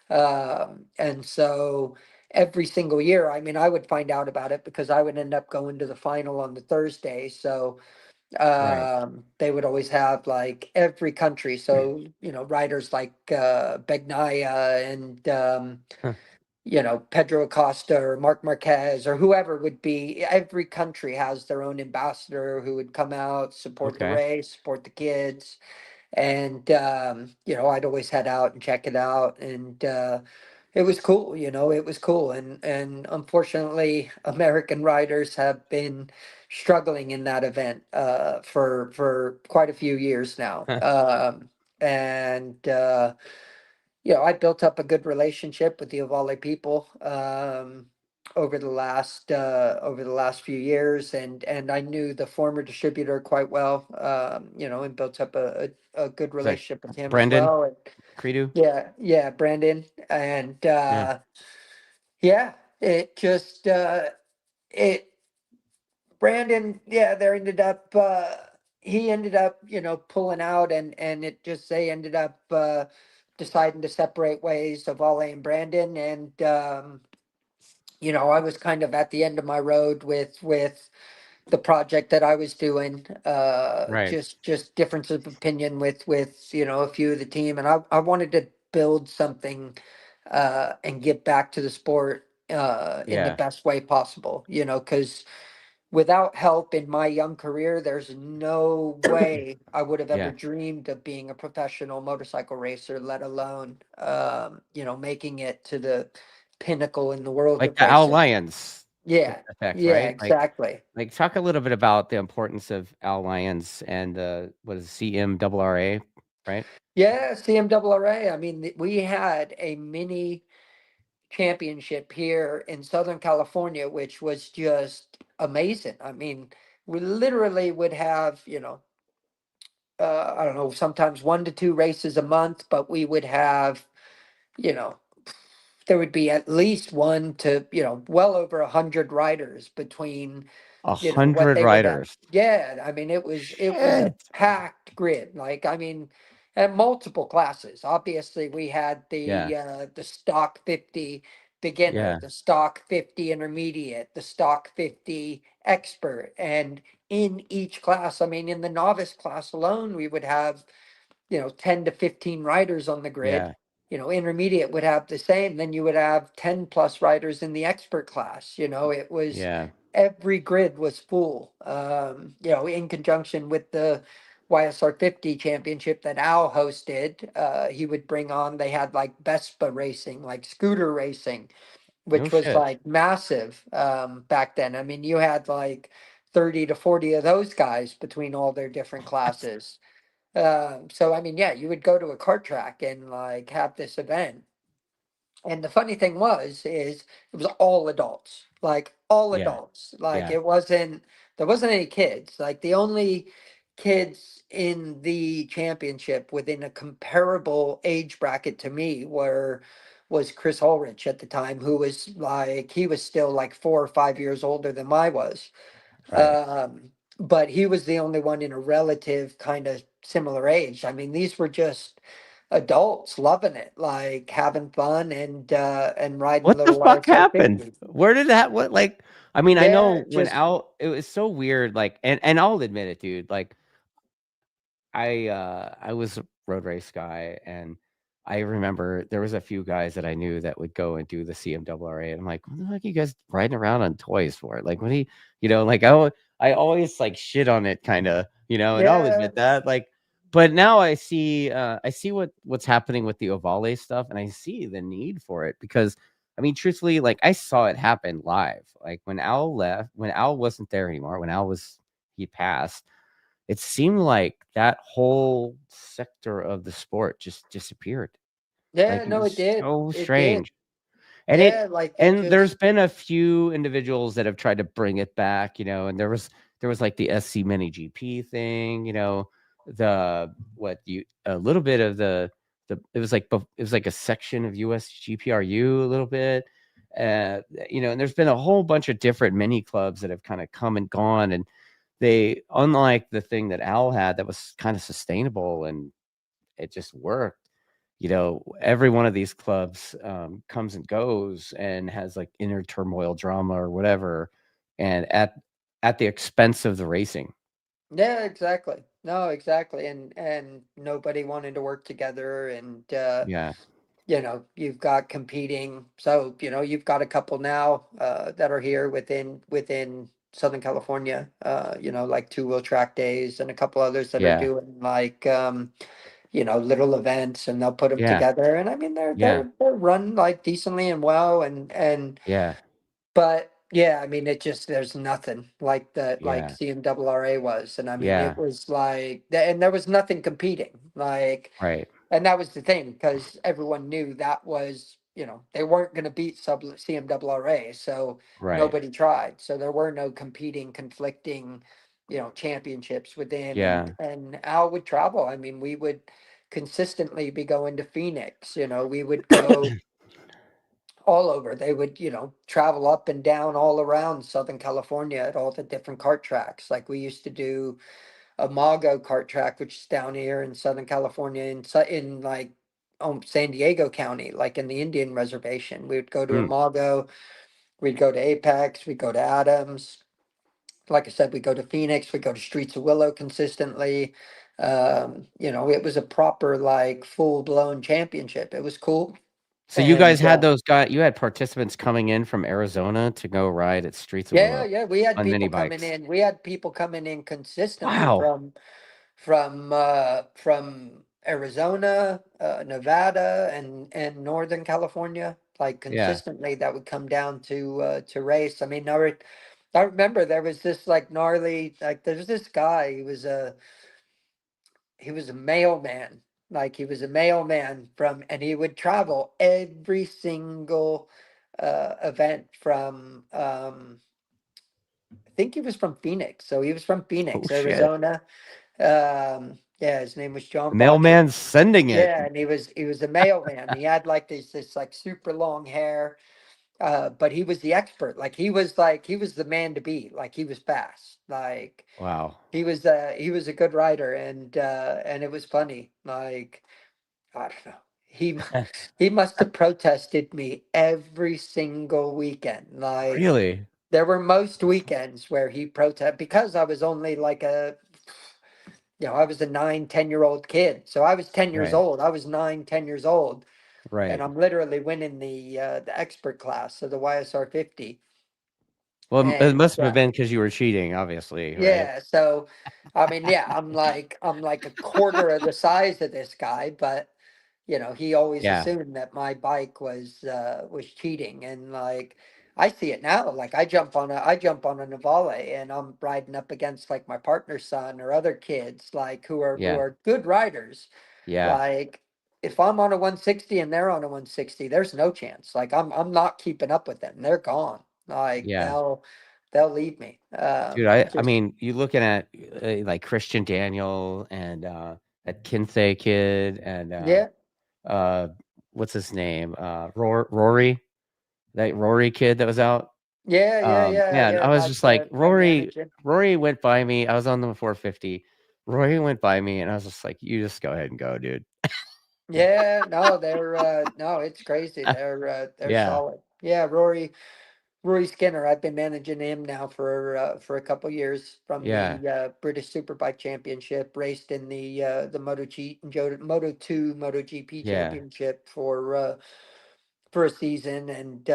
And so every single year, I mean, I would find out about it because I would end up going to the final on the Thursday. So Right. they would always have like every country. So, riders like Begnaya and Huh. Pedro Acosta or Mark Marquez or whoever would be, every country has their own ambassador who would come out, support the Okay. race, support the kids. And, I'd always head out and check it out. And, it was cool, it was cool. And unfortunately, American riders have been struggling in that event, for quite a few years now. Huh. And, I built up a good relationship with the Ovale people. over the last few years, and I knew the former distributor quite well, and built up a good It's like relationship with him as Brendan well. And Credo. yeah, Brandon, and Yeah. yeah, it just it Brandon, yeah, there ended up he ended up, pulling out, and it just they ended up deciding to separate ways of Ollie and Brandon. And I was kind of at the end of my road with the project that I was doing. Right. Just difference of opinion with a few of the team, and I wanted to build something and get back to the sport in the Yeah. best way possible. Because without help in my young career, there's no way I would have ever Yeah. dreamed of being a professional motorcycle racer, let alone, making it to the pinnacle in the world Like of the Al racing. Lions Yeah, effect, yeah, right? exactly. Like talk a little bit about the importance of Al Lions and what is it, CMRRA, right? Yeah, CMRRA. I mean, we had a mini championship here in Southern California, which was just amazing. I mean, we literally would have, I don't know, sometimes 1 to 2 races a month, but we would have, you know, there would be at least one to, well over 100 riders between, A what hundred they would have. riders. Yeah, I mean, it was a Shit. packed grid. Like, I mean, and multiple classes. Obviously, we had Yeah. the stock 50 beginner, Yeah. the stock 50 intermediate, the stock 50 expert, and in each class, I mean, in the novice class alone, we would have 10 to 15 riders on the grid. Yeah. Intermediate would have the same. Then you would have 10 plus riders in the expert class. It was Yeah. every grid was full. In conjunction with the YSR 50 championship that Al hosted, he would bring on, they had like Vespa racing, like scooter racing, No which was shit. like massive back then. I mean, you had like 30 to 40 of those guys between all their different classes. So I mean, yeah, you would go to a kart track and like have this event. And the funny thing is it was all adults, like all Yeah. adults. Like Yeah. there wasn't any kids. Like the only kids in the championship within a comparable age bracket to me was Chris Ulrich at the time, who was like, he was still like 4 or 5 years older than I was. Right. But he was the only one in a relative kind of similar age. I mean, these were just adults loving it, like having fun and riding What the little fuck YSR happened? 50. Where did that what like I mean, I know Yeah, when just Al it was so weird, like and I'll admit it, dude. Like I was a road race guy, and I remember there was a few guys that I knew that would go and do the CMRRA, and I'm like, "What the heck are you guys riding around on toys for?" Like, what do like, I always, like, shit on it kinda, and I'll yeah, admit that, like but now I see what's happening with the Ovale stuff, and I see the need for it because, I mean, truthfully, like, I saw it happen live, like, when Al wasn't there anymore, when Al was he passed, it seemed like that whole sector of the sport just disappeared. yeah, Like, it no, it was did. so It did. strange. And Yeah, like it there's just been a few individuals that have tried to bring it back, and there was like the SC Mini GP thing, the what you a little bit of the it was like a section of US GPRU a little bit. And there's been a whole bunch of different mini clubs that have kind of come and gone, and they unlike the thing that Al had that was kind of sustainable and it just worked. Every one of these clubs comes and goes and has like inner turmoil drama or whatever, and at the expense of the racing. yeah, exactly. No, exactly. And nobody wanted to work together. And Yeah, you've got competing. So, you've got a couple now that are here within Southern California, like two-wheel track days, and a couple others that are yeah, doing like little events, and they'll put them yeah, together. And I mean, they're yeah, they're they're run like decently and well, and yeah, but yeah, I mean, it just there's nothing like that, like yeah, CMRRA was. And I mean, it yeah. was like, and there was nothing competing, like, Right. and that was the thing, because everyone knew that was they weren't going to beat sub CMRRA, so Right. nobody tried. So there were no competing, conflicting, championships within. and Yeah. and Al would travel. I mean, we would consistently be going to Phoenix. We would go all over. They would, travel up and down all around Southern California at all the different kart tracks. Like we used to do a Mago kart track, which is down here in Southern California, in like San Diego County, like in the Indian reservation. We would go to a Mm. Mago, we'd go to Apex, we'd go to Adams. Like I said, we go to Phoenix, we go to Streets of Willow consistently. It was a proper, like, full blown championship. It was cool. So you guys And had you had participants coming in from Arizona to go ride at Streets of yeah, Willow yeah, we had on mini people coming bikes. in. We had people coming in consistently Wow. from Arizona, Nevada, and Northern California. Like Yeah. consistently, that would come down to race. I mean, I remember there was this like gnarly, like there's this guy. He was a mailman. Like he was a mailman and he would travel every single event from. I think he was from Phoenix. So he was from Oh Phoenix, shit. Arizona. Yeah, his name was The John Hopkins. mailman's sending it. Yeah, and he was a mailman. He had like this like super long hair. But he was the expert. Like he was the man to beat. Like he was fast. Like Wow. he was a good rider, and it was funny. Like I don't know. He must have protested me every single weekend. Like Really? there were most weekends where he protest because I was only like I was a 9, 10-year-old kid. So I was 10 years Right. old. I was 9, 10 years old, and Right. I'm literally winning the expert class of the YSR 50. Well, it And must have been because you were cheating, obviously, right? yeah, so I mean, yeah, I'm like a quarter of the size of this guy, but he always Yeah. assumed that my bike was cheating, and like I see it now. Like I jump on a Navale and I'm riding up against like my partner's son or other kids like who are who Yeah. are good riders. Yeah. Like if I'm on a 160 and they're on a 160, there's no chance. Like I'm not keeping up with them. They're gone. Like Yeah. they'll leave me. Dude, I Just mean, you looking at like Christian Daniel and that Kinthe kid and yeah, uh what's his name? Rory, that Rory kid that was out. yeah, yeah, yeah, Man, yeah. I was just like, My manager. Rory went by me. I was on the 450. Rory went by me and I was just like, you just go ahead and go, dude. Yeah, no, they're no, it's crazy. They're Yeah. solid. Yeah, Rory Skinner. I've been managing him now for a couple years from Yeah. the British Superbike Championship. Raced in the Moto 2 MotoGP Yeah. Championship for a season, and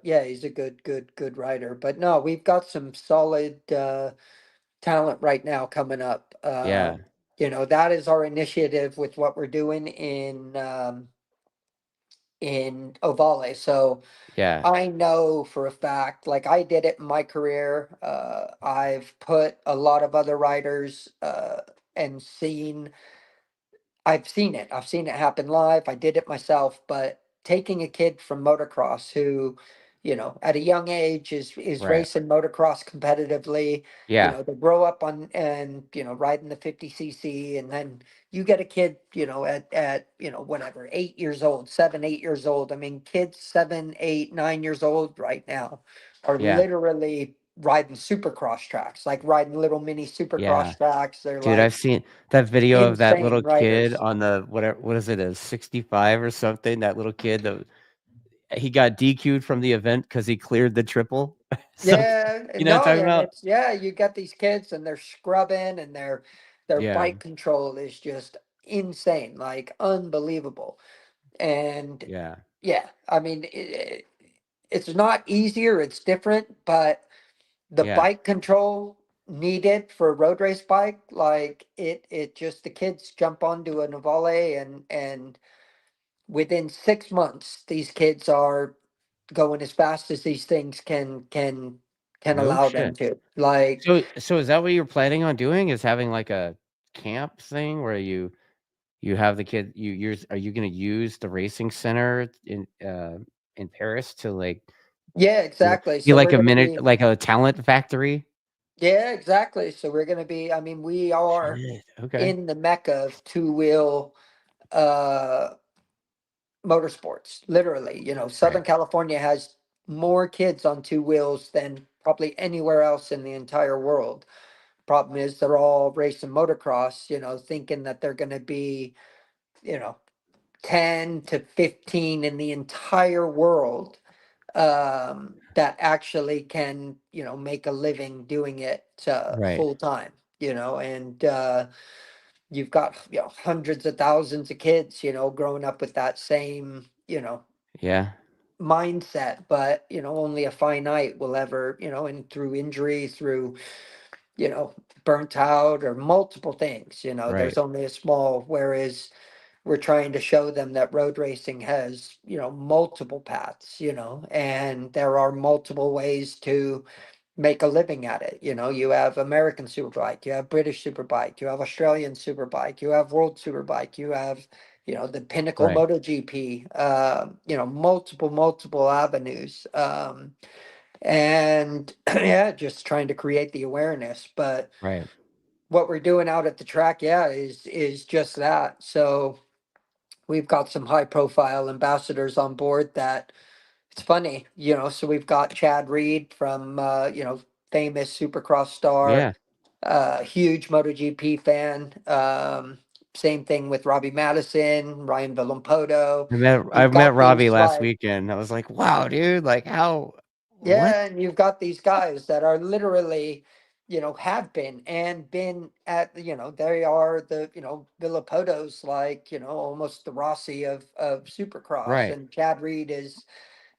yeah, he's a good rider. But no, we've got some solid talent right now coming up. Yeah. That is our initiative with what we're doing in Ovale. So Yeah. I know for a fact, like I did it in my career. I've put a lot of other riders and I've seen it. I've seen it happen live. I did it myself, but taking a kid from motocross who, at a young age is Right. racing motocross competitively, Yeah. they grow up on and riding the 50cc, and then you get a kid, at whatever 8 years old, 7, 8 years old. I mean, kids 7, 8, 9 years old right now are Yeah. literally riding supercross tracks, like riding little mini Yeah. supercross tracks. They're Dude, I've like seen that video of that insane little kid riders. on the whatever, what is it, a 65 or something? That little kid that he got DQ'd from the event because he cleared the triple. Something, Yeah, you know what I'm no, talking and about? it's yeah, you got these kids and they're scrubbing and their Yeah. bike control is just insane, like unbelievable. And Yeah. yeah, I mean it's not easier, it's different, but the Yeah. bike control needed for a road race bike, like it just the kids jump onto a Navale and within 6 months these kids are going as fast as these things can No allow them shit. to. Like, So is that what you're planning on doing? Is having like a camp thing where you You have the kid. Are you going to use the racing center in Paris to like Yeah, be, exactly. be So like we're a gonna minute, be like a talent factory? yeah, exactly. So we're gonna be. I mean, we are Shit. Okay. in the mecca of two wheel uh motorsports. Literally, Southern Right. California has more kids on two wheels than probably anywhere else in the entire world. Problem is, they're all racing motocross. Thinking that they're gonna be, you know, 10 to 15 in the entire world that actually can make a living doing it Right. full time, and you've got hundreds of thousands of kids growing up with that same Yeah. mindset, but only a finite will ever and through injury, through you know burnt out or multiple things, there's Right. only a small, whereas we're trying to show them that road racing has, multiple paths, and there are multiple ways to make a living at it. You have American Superbike, you have British Superbike, you have Australian Superbike, you have World Superbike, you have, the Pinnacle Right. MotoGP, multiple avenues. And yeah, just trying to create the awareness. But Right. what we're doing out at the track, yeah, is just that. So we've got some high profile ambassadors on board that it's funny, so we've got Chad Reed from famous Supercross star, Yeah. huge MotoGP fan. Same thing with Robbie Madison, Ryan Villampoto. I You've met got Robbie these last like weekend. I was like, wow, dude, like how what? yeah, and you've got these guys that are literally, have been at, they are the, Villapotos, like, almost the Rossi of Supercross. Right. And Chad Reed is,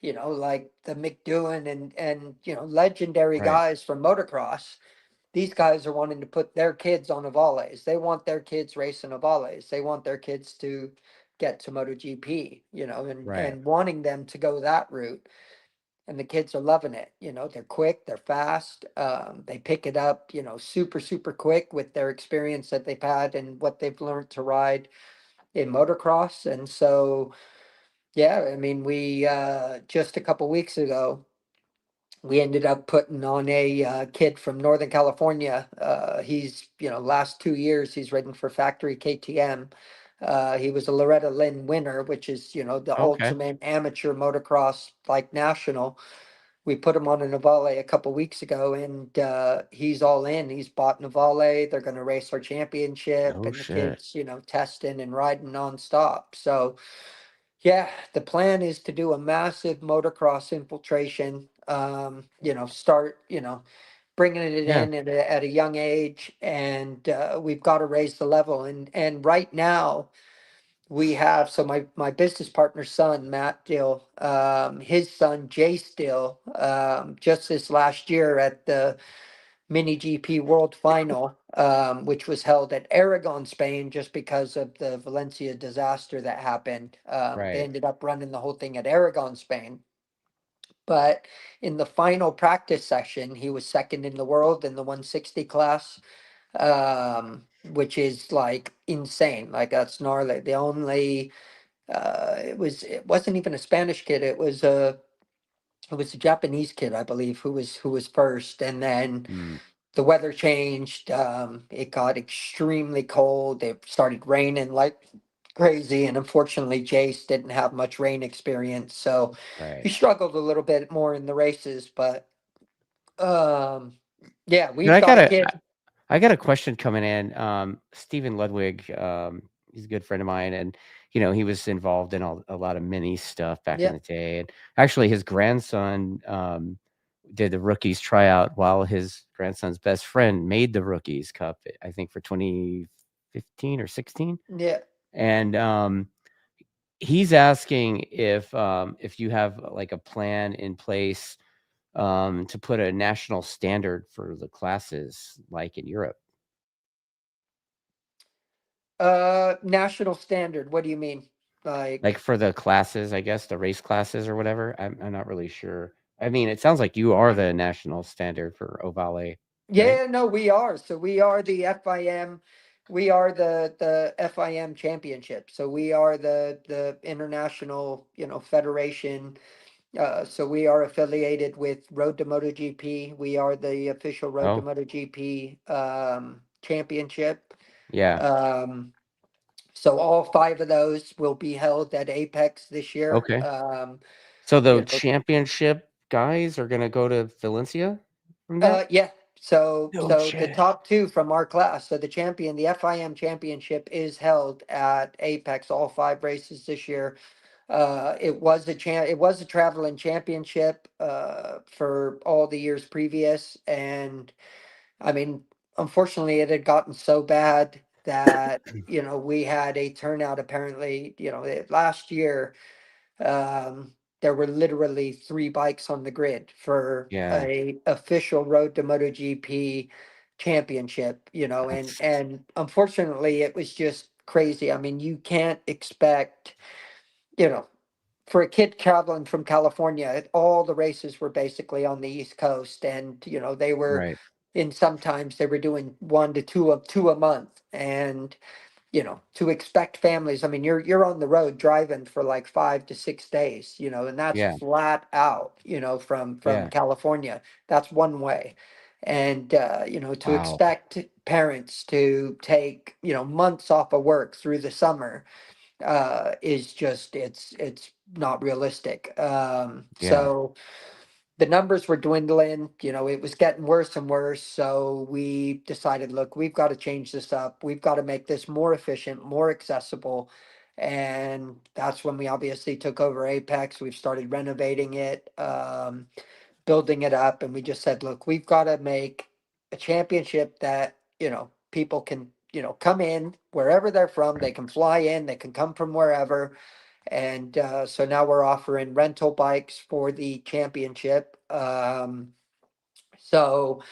like the McDowan and, legendary Right. guys from motocross. These guys are wanting to put their kids on Avales. They want their kids racing Avales. They want their kids to get to MotoGP, Right. and wanting them to go that route, and the kids are loving it. They're quick, they're fast, they pick it up, super quick with their experience that they've had and what they've learned to ride in motocross. And so, yeah, I mean, we just a couple weeks ago, we ended up putting on a kid from Northern California. He's, last 2 years, he's ridden for Factory KTM. He was a Loretta Lynn winner, which is, the Okay. ultimate amateur motocross like national. We put him on a Navale a couple weeks ago, and he's all in. He's bought Navale. They're going to race our championship, Oh and the shit. kids, testing and riding nonstop. So, yeah, the plan is to do a massive motocross infiltration. Start, bringing it Yeah. in at a young age, and we've got to raise the level. And right now, we have, so my business partner's son, Matt Dill, his son Jay Still, just this last year at the Mini GP World Final, which was held at Aragon, Spain, just because of the Valencia disaster that happened. They Right. ended up running the whole thing at Aragon, Spain. But in the final practice session, he was second in the world in the 160 class, which is like insane. Like that's gnarly. The only it wasn't even a Spanish kid. It was a Japanese kid, I believe, who was first, and then Mm, the weather changed. It got extremely cold. It started raining like crazy, and unfortunately, Jace didn't have much rain experience, so he right. struggled a little bit more in the races. But um, yeah, Dude, we've got a kid. I got a question coming in. Stephen Ludwig, he's a good friend of mine, and he was involved in a lot of mini stuff back in Yeah, the day. And actually, his grandson did the rookies tryout while his grandson's best friend made the rookies cup. I think for 2015 or 16, yeah. and he's asking if you have like a plan in place to put a national standard for the classes like in Europe. National standard. What do you mean? Like Like, for the classes, I guess, the race classes or whatever. I'm not really sure. I mean, it sounds like you are the national standard for Ovale, right? yeah, no, we are. So we are the FIM. We are the FIM championship. So we are the international, federation. So we are affiliated with Road to MotoGP. We are the official Road to Oh, MotoGP championship. yeah. Um, so all five of those will be held at Apex this year. Okay. So the You know, championship guys are gonna go to Valencia from that? yeah. No So the shit. top two from our class. So the FIM championship is held at Apex. All five races this year. It was a traveling championship for all the years previous, and I mean, unfortunately, it had gotten so bad that we had a turnout. Apparently, last year there were literally three bikes on the grid for Yeah, a official Road to MotoGP championship. that's And unfortunately, it was just crazy. I mean, you can't expect you know for a kid traveling from California, all the races were basically on the East Coast, and they were right. in sometimes they were doing one to two a month, and to expect families. I mean, you're on the road driving for like 5 to 6 days, and that's Yeah, flat out, from yeah. California. That's one way. And to Wow. expect parents to take months off of work through the summer is just it's not realistic. Yeah. So the numbers were dwindling, it was getting worse and worse. So we decided, look, we've got to change this up. We've got to make this more efficient, more accessible. And that's when we obviously took over Apex. We've started renovating it, building it up. And we just said, look, we've got to make a championship that, people can, come in wherever they're from. They can fly in, they can come from wherever, and so now we're offering rental bikes for the championship. So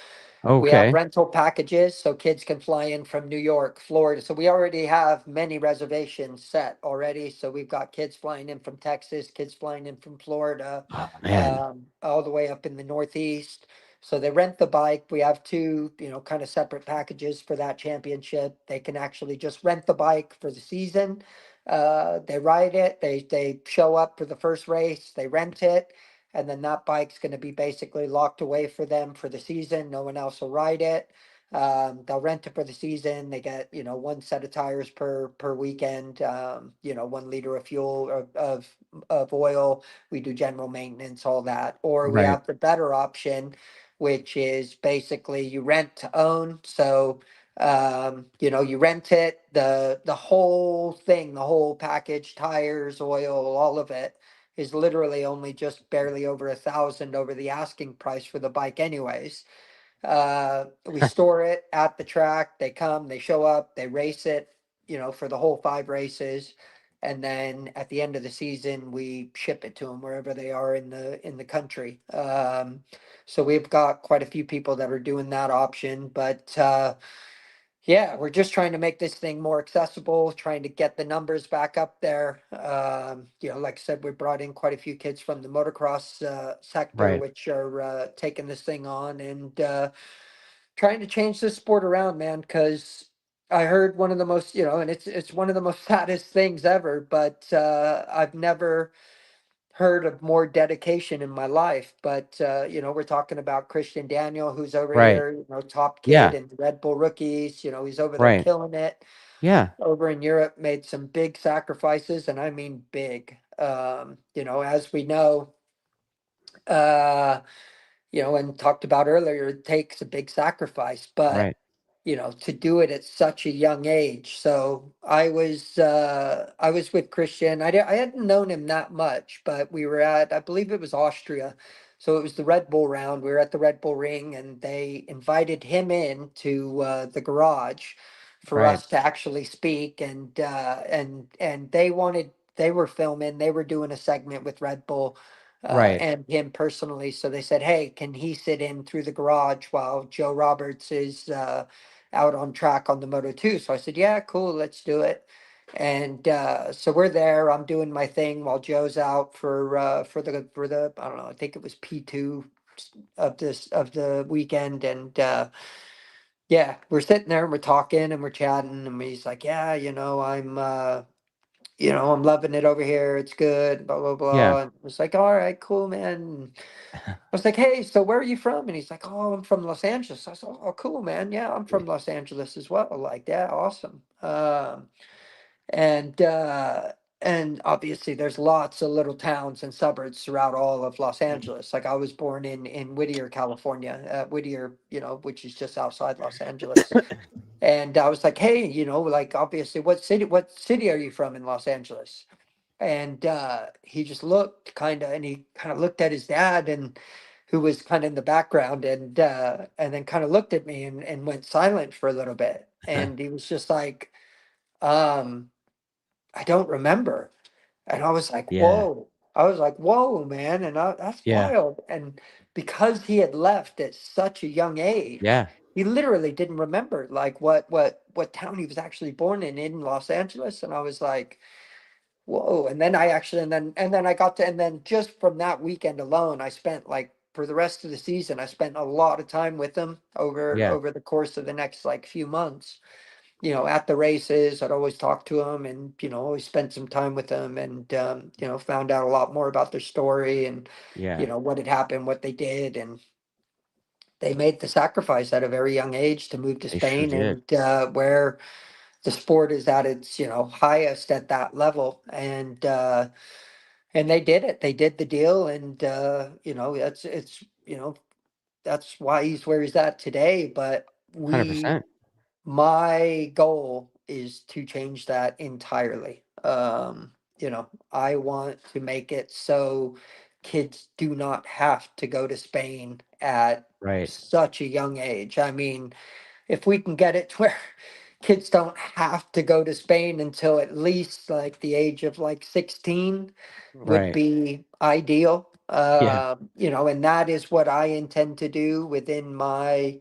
we have Okay. rental packages so kids can fly in from New York, Florida. So we already have many reservations set already. So we've got kids flying in from Texas, kids flying in from Florida, Oh man. all the way up in the Northeast. So they rent the bike. We have two, kind of separate packages for that championship. They can actually just rent the bike for the season. They ride it. They show up for the first race. They rent it, and then that bike's going to be basically locked away for them for the season. No one else will ride it. They'll rent it for the season. They get one set of tires per weekend. 1 liter of fuel of oil. We do general maintenance, all that. Or we Right. have the better option, which is basically you rent to own. So you rent it, the whole thing, the whole package, tires, oil, all of it is literally only just barely over 1,000 over the asking price for the bike anyways. We store it at the track. They come, they show up, they race it, for the whole five races. And then at the end of the season, we ship it to them wherever they are in the country. So we've got quite a few people that are doing that option, but yeah, we're just trying to make this thing more accessible, trying to get the numbers back up there. Like I said, we brought in quite a few kids from the motocross sector, Right. which are taking this thing on and trying to change this sport around, man. Because I heard one of the most, and it's one of the most saddest things ever. But I've never heard of more dedication in my life. But we're talking about Christian Daniel, who's over Right. here, top kid Yeah. in the Red Bull rookies. He's over there Right. killing it. Yeah. Over in Europe, made some big sacrifices, and I mean big. As we know, uh, and talked about earlier, it takes a big sacrifice, but Right. to do it at such a young age. So I was with Christian. I hadn't known him that much, but we were at, I believe it was Austria. So it was the Red Bull round. We were at the Red Bull ring, and they invited him in to the garage for Right. us to actually speak. And they were filming. They were doing a segment with Red Bull. Right. And him personally. So they said, "Hey, can he sit in through the garage while Joe Roberts is out on track on the Moto 2?" So I said, "Yeah, cool, let's do it." And so we're there. I'm doing my thing while Joe's out for the I don't know. I think it was P2 of the weekend, and Yeah, we're sitting there and we're talking and we're chatting, and he's like, "Yeah, I'm loving it over here. It's good, blah blah Yeah. blah." And I was like, "All right, cool, man." And I was like, "Hey, so where are you from?" And he's like, "Oh, I'm from Los Angeles." I said, "Oh, cool, man. Yeah, I'm from Los Angeles as well." Like, yeah, awesome. And and obviously there's lots of little towns and suburbs throughout all of Los Angeles. Like, I was born in Whittier, California, Whittier, which is just outside Los Angeles. And I was like, "Hey, like, obviously, what city are you from in Los Angeles?" And he just looked kind of, and he kind of looked at his dad, and who was kind of in the background, and then kind of looked at me, and went silent for a little bit. And he was just like, um, "I don't remember." And I was like, Yeah. "Whoa." I was like, "Whoa, man." And that's Yeah. wild. And because he had left at such a young age, Yeah. he literally didn't remember like what town he was actually born in Los Angeles. And I was like, "Whoa." And then I actually, and then I got to, and then just from that weekend alone, I spent, like, for the rest of the season, I spent a lot of time with him Yeah. over the course of the next, like, few months. At the races, I'd always talk to him, and, always spend some time with him, and, found out a lot more about their story, and, Yeah. what had happened, what they did. And they made the sacrifice at a very young age to move to They sure Spain, did. and where the sport is at its, highest at that level. And they did it. They did the deal, and that's why he's where he's at today. But we 100%. my goal is to change that entirely. I want to make it so kids do not have to go to Spain at Right. such a young age. I mean, if we can get it to where kids don't have to go to Spain until at least like the age of like 16, would Right. be ideal. Yeah. And that is what I intend to do within my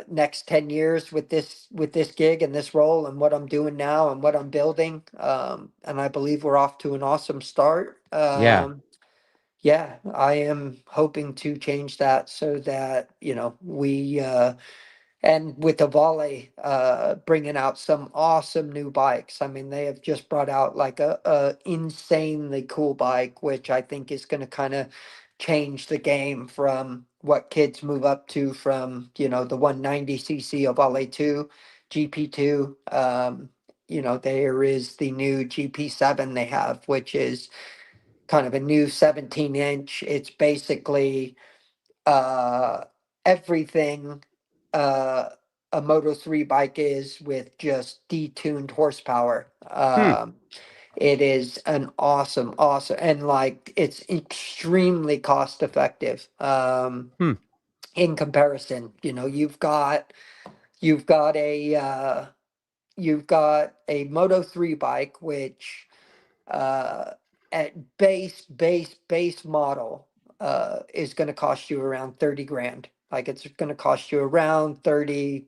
next 10 years with this gig and this role and what I'm doing now and what I'm building. And I believe we're off to an awesome start. Yeah. Yeah, I am hoping to change that so that, we and with the Volley bringing out some awesome new bikes. I mean, they have just brought out like a insanely cool bike, which I think is going to kind of change the game from what kids move up to from, the 190cc of Volley 2, GP2. There is the new GP7 they have, which is kind of a new 17-inch. It's basically uh, everything uh, a Moto 3 bike is, with just detuned horsepower. Hmm. It is an awesome, and like, it's extremely cost effective Hmm. in comparison. You've got a Moto 3 bike, which uh, at base model is going to cost you around 30 grand. Like, it's going to cost you around 30.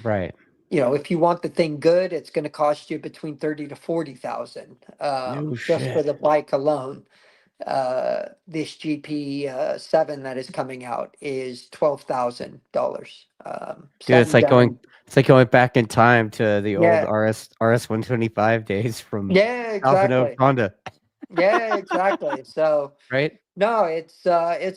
Right. If you want the thing good, it's going to cost you between 30 to 40,000 No just for shit. the bike alone. This GP 7 that is coming out is $12,000. Dude, Something done. it's like going back in time to the old Yeah. RS 125 days from Yeah, Alpha Nova exactly. Honda, Yeah, exactly. So, right? no, it's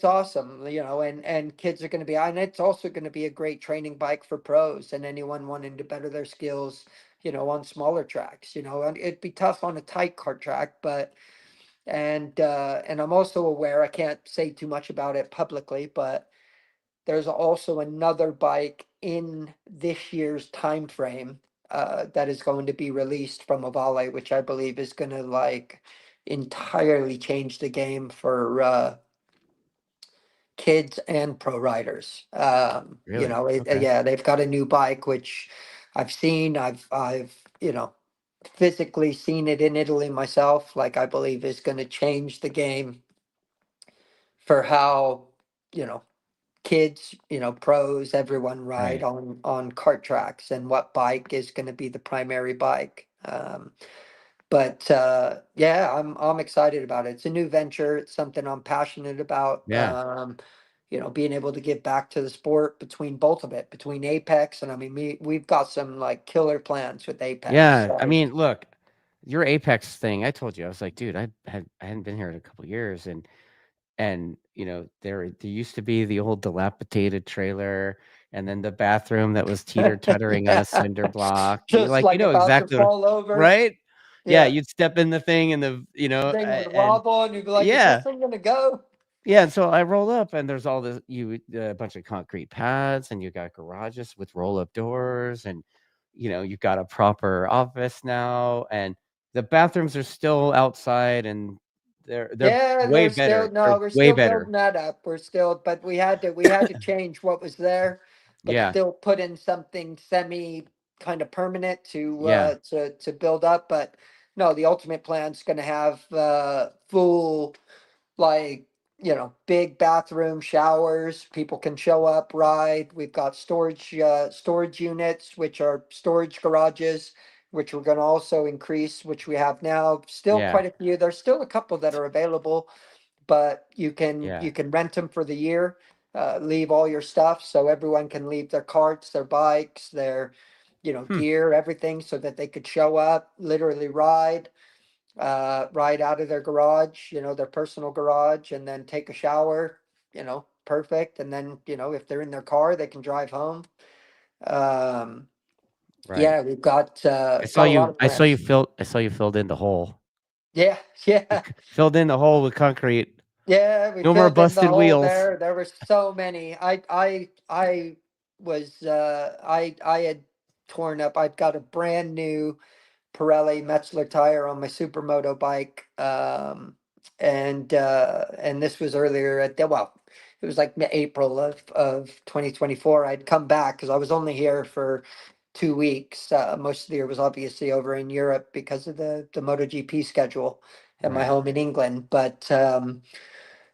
awesome, and kids are going to be, and it's also going to be a great training bike for pros and anyone wanting to better their skills, on smaller tracks. And it'd be tough on a tight kart track, but and I'm also aware, I can't say too much about it publicly, but there's also another bike in this year's time frame that is going to be released from Avale, which I believe is going to, like, entirely change the game for kids and pro riders. Really? Okay. Yeah, they've got a new bike which I've seen. I've physically seen it in Italy myself. Like, I believe is going to change the game for how you know kids, pros, everyone ride Right. on kart tracks, and what bike is going to be the primary bike. But yeah, I'm excited about it. It's a new venture. It's something I'm passionate about. Yeah. being able to give back to the sport between both of it, between Apex and I mean, we've got some like killer plans with Apex. Yeah, I So mean, look, your Apex thing, I told you, I was like, dude, I hadn't been here in a couple years, and there used to be the old dilapidated trailer, and then the bathroom that was teeter-tottering on yeah, a cinder block. You're just like, you like know about to exactly what, fall over. right? Yeah, Yeah, you'd step in the thing and thing would and wobble, and you'd be like, "Is this yeah. thing gonna go?" Yeah, and so I roll up and there's all this a bunch of concrete pads, and you got garages with roll-up doors, and you've got a proper office now, and the bathrooms are still outside, and they're Yeah, way they're still better. They're no, we're way still better. building that up. We're still, but we had to change what was there, but Yeah, still put in something semi kind of permanent to yeah, build up. But no, the ultimate plan's going to have full like big bathroom showers. People can show up, ride. We've got storage units, which are storage garages, which we're going to also increase, which we have now. Still yeah, quite a few. There's still a couple that are available, but you can yeah. you can rent them for the year. Leave all your stuff so everyone can leave their carts, their bikes, their Hmm, gear, everything, so that they could show up, literally ride, right out of their garage, their personal garage, and then take a shower, perfect. And then, if they're in their car, they can drive home. Um, right. yeah, we've got a lot of I saw you plans. filled in the hole. Yeah, You yeah, filled in the hole with concrete. yeah. We No more filled in the busted hole wheels. there. There were so many. I was, I had torn up. I've got a brand new Pirelli Metzler tire on my supermoto bike. And this was earlier well, it was like April of 2024. I'd come back because I was only here for 2 weeks. Most of the year was obviously over in Europe because of the MotoGP schedule and my Right. home in England. But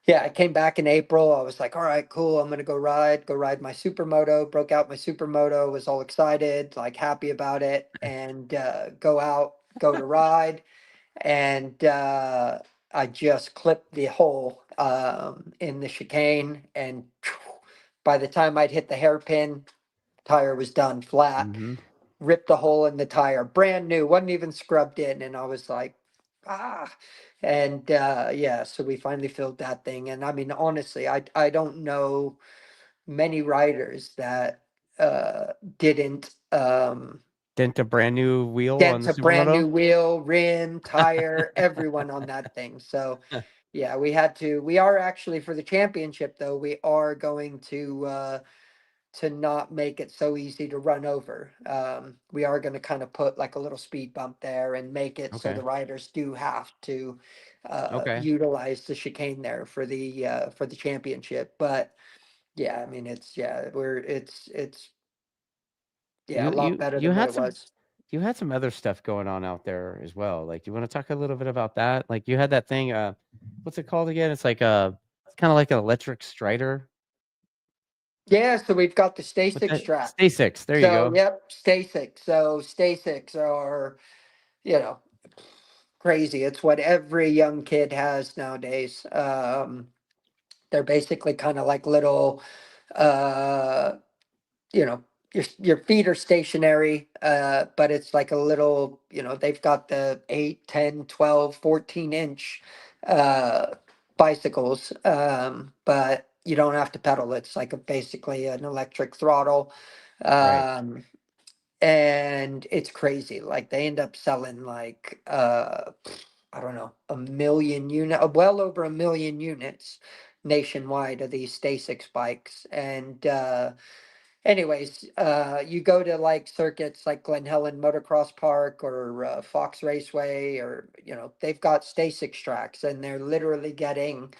yeah, I came back in April. I was like, all right, cool. I'm gonna go ride my supermoto. Broke out my supermoto, was all excited, like happy about it, and go to ride. And I just clipped the hole in the chicane, and by the time I'd hit the hairpin, tire was done flat. Mhm. Ripped a hole in the tire, brand new, wasn't even scrubbed in, and I was like, ah. And yeah, so we finally filled that thing. And I mean, honestly, I don't know many riders that didn't Dent a brand new wheel on dent the a brand supermoto? new wheel, rim, tire, everyone on that thing. So yeah, we are actually, for the championship though, we are going to not make it so easy to run over. We are going to kind of put like a little speed bump there and make it so Okay. the riders do have to Okay. utilize the chicane there for the championship. But yeah, I mean, it's yeah, a lot better You than what had it some was. you had some other stuff going on out there as well. Like, do you wanna talk a little bit about that? Like, you had that thing, what's it called again? It's like it's kinda like an electric strider. Yeah, so we've got the Stay What's Six that? track. Stay 6, there you So go. yep, Stay Six. So Stay Six are you know crazy. It's what every young kid has nowadays. They're basically kind of like little, uh, you know, your feet are stationary, but it's like a little, they've got the 8, 10, 12, 14 inch uh, bicycles, but you don't have to pedal. It's like basically an electric throttle. Right. Um, and it's crazy. Like they end up selling like I don't know, a million unit, well over a million units nationwide of these Stasics bikes. And anyways, you go to like circuits like Glen Helen Motocross Park or Fox Raceway, or they've got Stasics tracks, and they're literally getting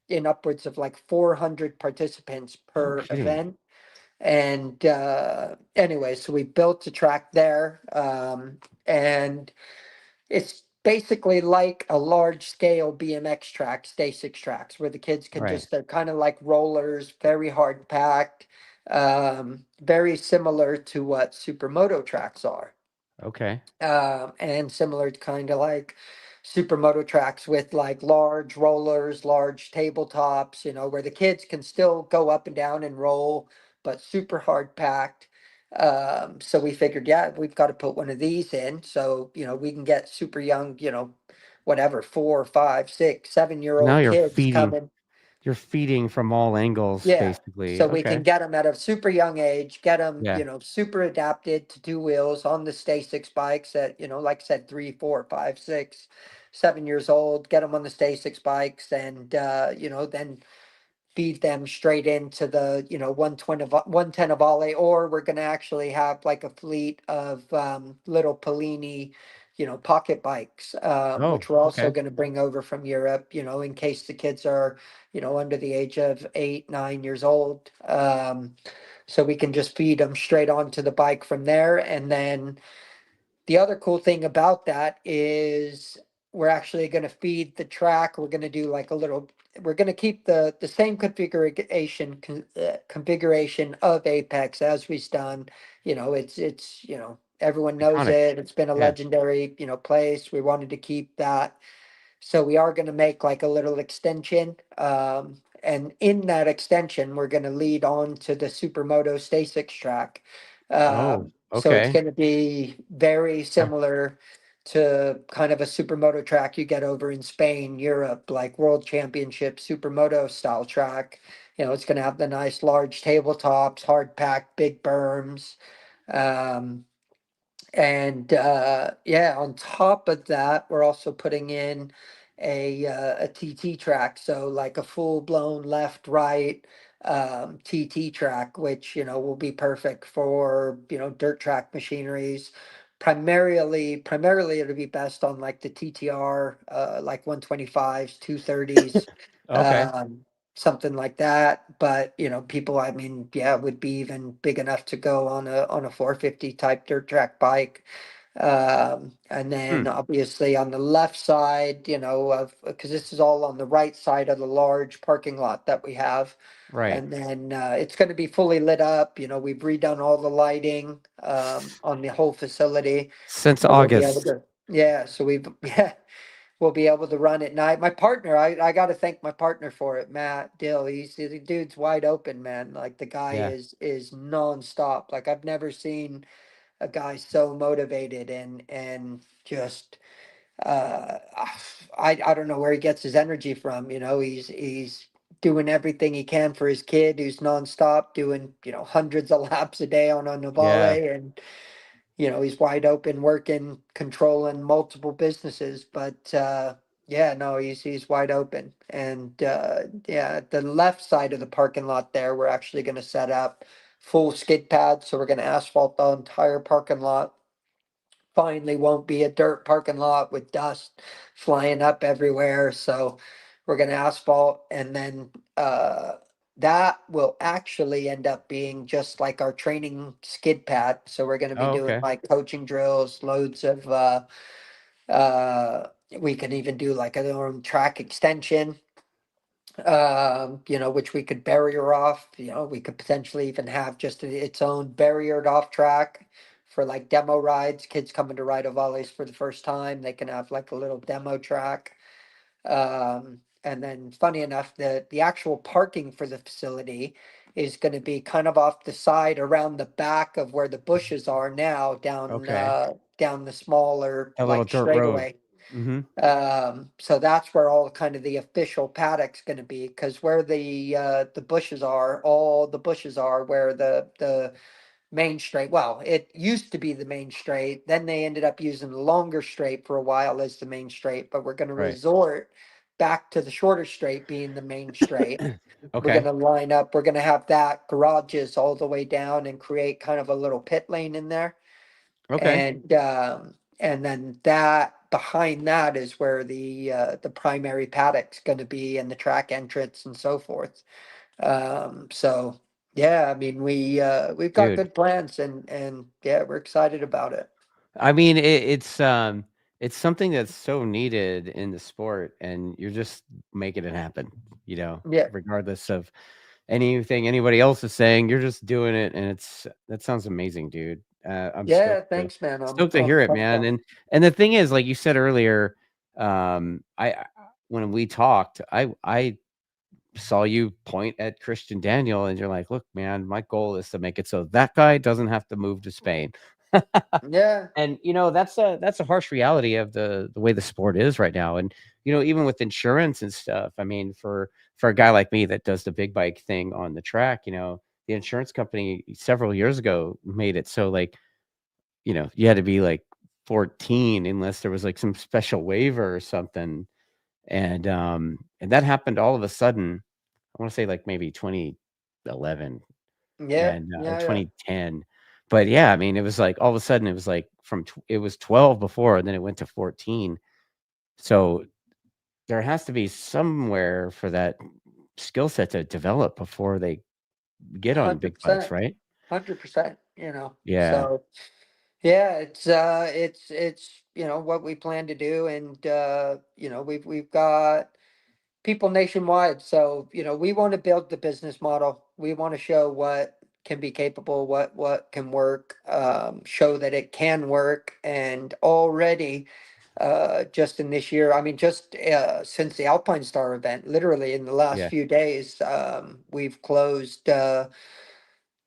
in upwards of like 400 participants No per kidding. event. And anyway, so we built a track there, and it's basically like a large scale BMX track, Stay 6 tracks, where the kids can Right. they're kind of like rollers, very hard packed, very similar to what supermoto tracks are, Okay. and similar to kind of like supermoto tracks with like large rollers, large tabletops, where the kids can still go up and down and roll, but super hard packed. So we figured, yeah, we've got to put one of these in. So, we can get super young, whatever, 4, 5, 6, 7 year Now old kids coming. you're feeding from all angles, Yeah. basically. So we can Okay. get them at a super young age, get them, Yeah. super adapted to two wheels on the Stay Six bikes at, like I said, 3, 4, 5, 6, 7 years old, get them on the Stay Six bikes and, then feed them straight into the 110 of volley, or we're going to actually have like a fleet of little Polini pocket bikes, Oh, which we're also okay. going to bring over from Europe, in case the kids are under the age of 8, 9 years old, so we can just feed them straight onto the bike from there. And then the other cool thing about that is we're actually going to feed the track. We're going to do like a little. We're going to keep the same configuration of Apex as we've done. It's everyone knows Iconic. it. It's been a Yeah. legendary place. We wanted to keep that, so we are going to make like a little extension. And in that extension, we're going to lead on to the Supermoto Stay6 track. Oh, So it's okay. going to be very Okay. similar to kind of a supermoto track you get over in Spain, Europe, like World Championship supermoto style track. It's going to have the nice large tabletops, hard packed, big berms. Um, and yeah, on top of that, we're also putting in a TT track, so like a full blown left right TT track, which will be perfect for dirt track machineries. Primarily, it'll be best on like the TTR, like 125s, 230s, Okay. um, something like that. But people, I mean, yeah, would be even big enough to go on a 450 type dirt track bike. And Hmm. then obviously on the left side, of because this is all on the right side of the large parking lot that we have. Right. And then it's going to be fully lit up. We've redone all the lighting on the whole facility. Since So we'll be able August. to, yeah. So we've, yeah, we'll be able to run at night. My partner, I got to thank my partner for it, Matt Dill. The dude's wide open, man. Like the guy Yeah. is nonstop. Like I've never seen a guy so motivated and just I don't know where he gets his energy from. He's doing everything he can for his kid who's nonstop doing hundreds of laps a day on a Yeah. Navale, and he's wide open working, controlling multiple businesses. But yeah, no, he's wide open. And yeah, the left side of the parking lot there, we're actually going to set up full skid pads. So we're going to asphalt the entire parking lot. Finally won't be a dirt parking lot with dust flying up everywhere. So we're going to asphalt, and then that will actually end up being just like our training skid pad. So we're going to be Oh, doing okay. like coaching drills, loads of uh we can even do like a little track extension, which we could barrier off. We could potentially even have just its own barriered off track for like demo rides. Kids coming to ride Ovales for the first time, they can have like a little demo track. And then, funny enough, the actual parking for the facility is going to be kind of off the side around the back of where the bushes are now, Okay. down the smaller A little like dirt road. straightaway. Mm-hmm. So that's where all kind of the official paddock's going to be, because where the bushes are, all the bushes are where the main straight. Well, it used to be the main straight. Then they ended up using the longer straight for a while as the main straight. But we're going to Right. resort back to the shorter straight being the main straight. We're going Okay. to line up. We're going to have that garages all the way down and create kind of a little pit lane in there. Okay. And then that behind that is where the primary paddock's going to be, and the track entrance and so forth. So yeah, I mean we've got Dude. good plans, and yeah, we're excited about it. I mean, it's something that's so needed in the sport, and you're just making it happen, Yeah, regardless of anything anybody else is saying. You're just doing it, and that sounds amazing, dude. I'm yeah. stoked to Thanks, man. I'm stoked to I'm hear it, pumped man. on it. And the thing is, like you said earlier, I when we talked, I saw you point at Christian Daniel, and you're like, "Look, man, my goal is to make it so that guy doesn't have to move to Spain." Yeah, And, that's a harsh reality of the way the sport is right now, and, even with insurance and stuff, I mean, for a guy like me that does the big bike thing on the track, the insurance company several years ago made it so, like, you had to be, like, 14 unless there was, like, some special waiver or something, and that happened all of a sudden. I wanna say, like, maybe 2011 yeah, and, or yeah, yeah. 2010. But, yeah, I mean, it was like all of a sudden, it was like it was 12 before, and then it went to 14. So, there has to be somewhere for that skill set to develop before they get on big bikes, 100%. right? 100%, Yeah. so yeah, it's what we plan to do, and we've got people nationwide. So, we want to build the business model. We want to show what can be capable, what can work, show that it can work. And already, just in this year, I mean, just since the Alpine Star event, literally in the last Yeah. few days, we've closed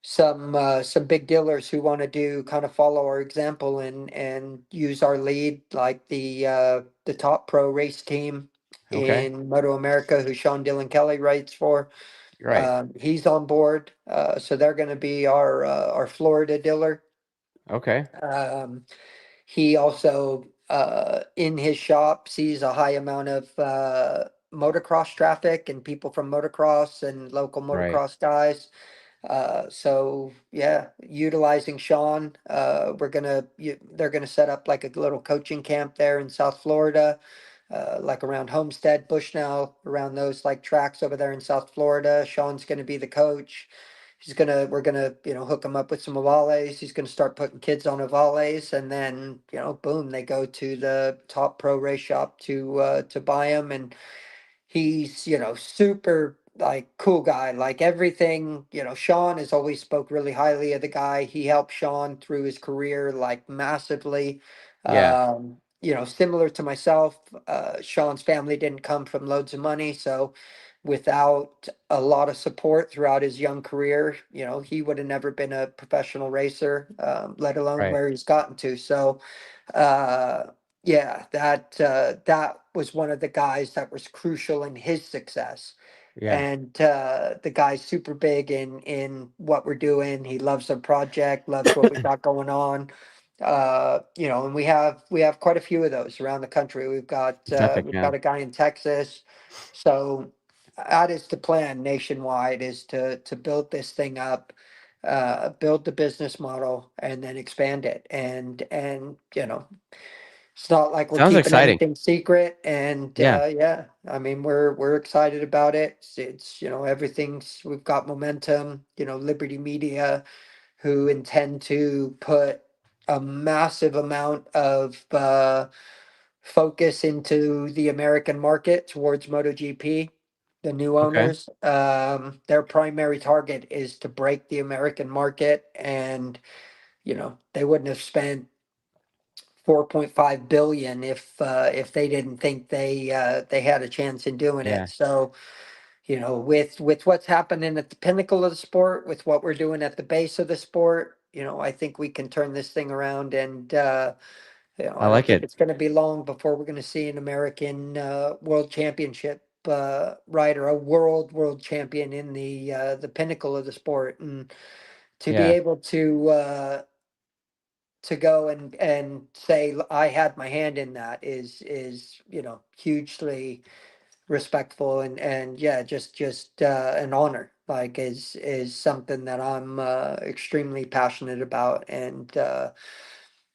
some big dealers who want to do kind of follow our example and use our lead, like the top pro race team Okay. in Moto America, who Sean Dillon Kelly writes for. Right. He's on board, so they're going to be our Florida dealer. Okay. Um, he also, in his shop, sees a high amount of motocross traffic and people from motocross and local Right. motocross guys. So yeah, utilizing Sean, they're gonna set up like a little coaching camp there in South Florida, like around Homestead, Bushnell, around those like tracks over there in South Florida. Sean's gonna be the coach. We're gonna, hook him up with some Ovales. He's gonna start putting kids on Ovales, and then, boom, they go to the top pro race shop to buy them. And he's, super like cool guy, like everything. Sean has always spoke really highly of the guy. He helped Sean through his career like massively. Yeah. Similar to myself, Sean's family didn't come from loads of money, so without a lot of support throughout his young career, he would have never been a professional racer, let alone Right. where he's gotten to. So uh yeah, that was one of the guys that was crucial in his success. Yeah. And the guy's super big in what we're doing. He loves the project, loves what we got going on. And we have quite a few of those around the country. We've got It's epic, man. a guy in Texas. So that is the plan nationwide, is to build this thing up, build the business model, and then expand it. And it's not like we're Sounds keeping exciting. anything secret. And Yeah. yeah, I mean, we're excited about it. It's everything's, we've got momentum. Liberty Media, who intend to put a massive amount of focus into the American market towards MotoGP. The new Okay. owners, their primary target is to break the American market, and they wouldn't have spent 4.5 billion if they didn't think they had a chance in doing Yeah. it. So, with what's happening at the pinnacle of the sport, with what we're doing at the base of the sport, I think we can turn this thing around. And I I don't like think it. it's going to be long before we're going to see an American world championship rider, a world champion in the pinnacle of the sport. And to be Yeah. able to go and say, I had my hand in that, is hugely respectful. And yeah, just an honor, like, is something that I'm extremely passionate about. And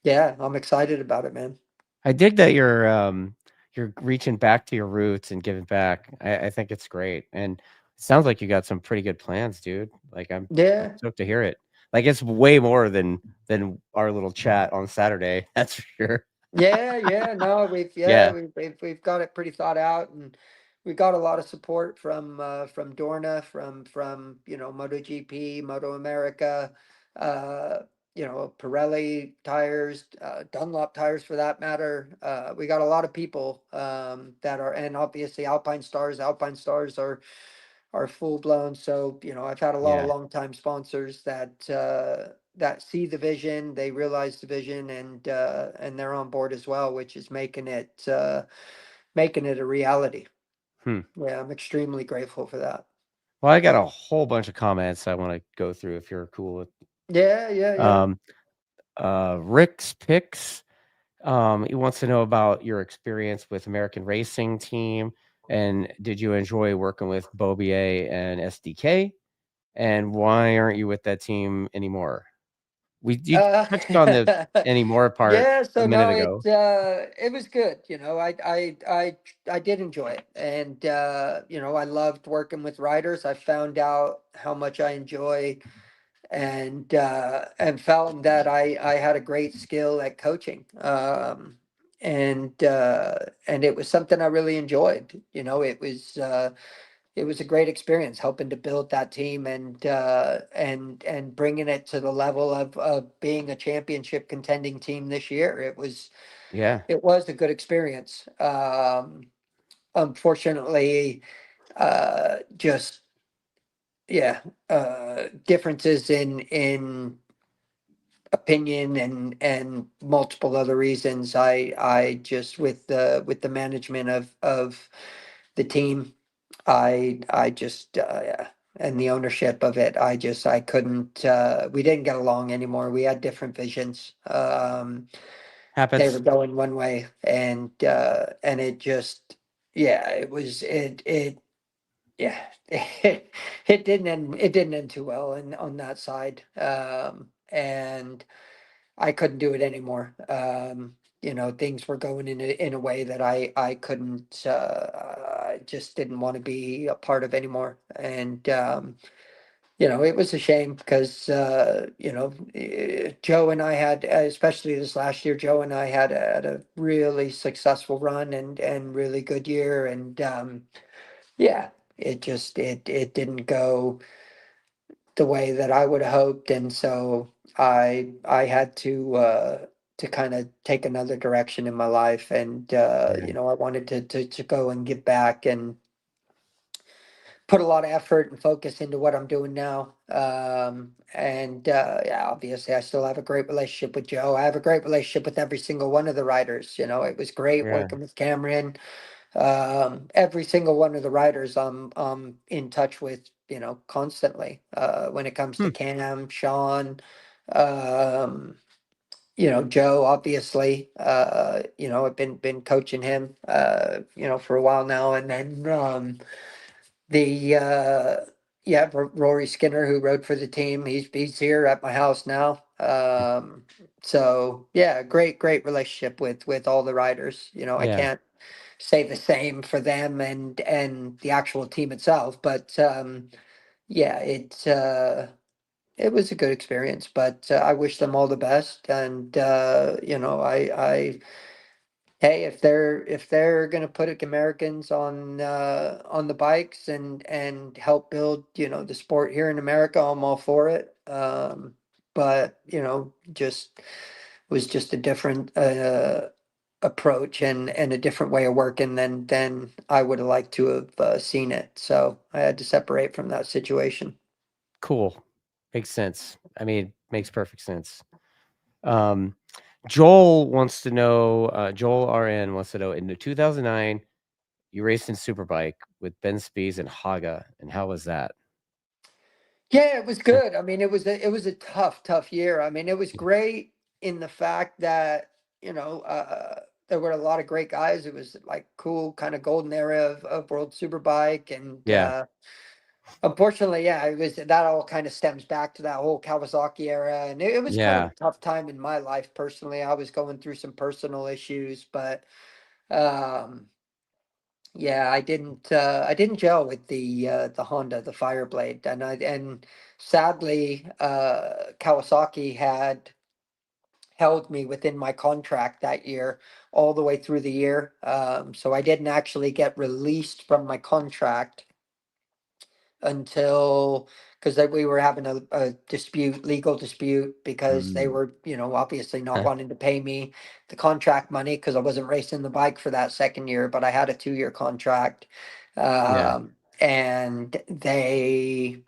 yeah, I'm excited about it, man. I dig that you're reaching back to your roots and giving back. I think it's great, and it sounds like you got some pretty good plans, dude. Like, I'm Yeah, stoked to hear it. Like, it's way more than our little chat on Saturday, that's for sure. yeah, no, Yeah. we've got it pretty thought out. And we got a lot of support from Dorna, from MotoGP, Moto America. Pirelli tires, Dunlop tires for that matter. We got a lot of people that are, and obviously Alpine Stars. Alpine Stars are full blown. So I've had a lot of Yeah. longtime sponsors that see the vision, they realize the vision, and they're on board as well, which is making it a reality. Hmm. Yeah, I'm extremely grateful for that. Well, I got a whole bunch of comments I want to go through if you're cool with. Yeah, yeah, yeah. Um, Rick's Picks. He wants to know about your experience with American Racing Team, and did you enjoy working with Bobier and SDK? And why aren't you with that team anymore? You Uh, touched on the anymore part yeah, a so minute no, ago. it was good. I did enjoy it. And I loved working with writers. I found out how much I enjoy and found that I had a great skill at coaching. And it was something I really enjoyed. It was a great experience helping to build that team and bringing it to the level of being a championship contending team this year. Yeah. It was a good experience. Unfortunately, just yeah, differences in opinion and multiple other reasons. I just with the management of the team. I just yeah, and the ownership of it. I couldn't. We didn't get along anymore. We had different visions. They were Happens. going one way, and it just yeah, it yeah. It didn't end too well on that side. And I couldn't do it anymore. Things were going in a way that I couldn't. I just didn't want to be a part of anymore, and it was a shame because Joe and I had, especially this last year, Joe and I had a really successful run and really good year, and yeah, it didn't go the way that I would have hoped, and so I had to kind of take another direction in my life, and Yeah. I wanted to go and give back and put a lot of effort and focus into what I'm doing now. And yeah, obviously, I still have a great relationship with Joe. I have a great relationship with every single one of the writers. It was great Yeah. working with Cameron. Every single one of the writers I'm in touch with, constantly. When it comes to Hmm. Cam, Sean, um, Joe, obviously. I've been coaching him, for a while now, and then the yeah, Rory Skinner, who rode for the team, he's here at my house now. So yeah, great relationship with all the riders. I Yeah. can't say the same for them and the actual team itself. But yeah, it was a good experience. But I wish them all the best. And I hey, if they're gonna put Americans on the bikes and help build the sport here in America, I'm all for it. But just was just a different approach and a different way of working than I would have liked to have seen it. So I had to separate from that situation. Cool. Makes sense. I mean, makes perfect sense. Um, Joel wants to know. Joel RN wants to know. In the 2009, you raced in Superbike with Ben Spies and Haga, and how was that? Yeah, it was good. I mean, it was a tough year. I mean, it was great in the fact that there were a lot of great guys. It was like cool kind of golden era of World Superbike, and Yeah. unfortunately, yeah, it was that all kind of stems back to that whole Kawasaki era, and it was kind of Yeah. a tough time in my life personally. I was going through some personal issues, but um, yeah, I didn't gel with the Honda, the Fireblade, and sadly, Kawasaki had held me within my contract that year all the way through the year. So I didn't actually get released from my contract until, because we were having a dispute, legal dispute, because they Mm, were, obviously not okay. wanting to pay me the contract money because I wasn't racing the bike for that second year, but I had a 2-year contract. Yeah. And there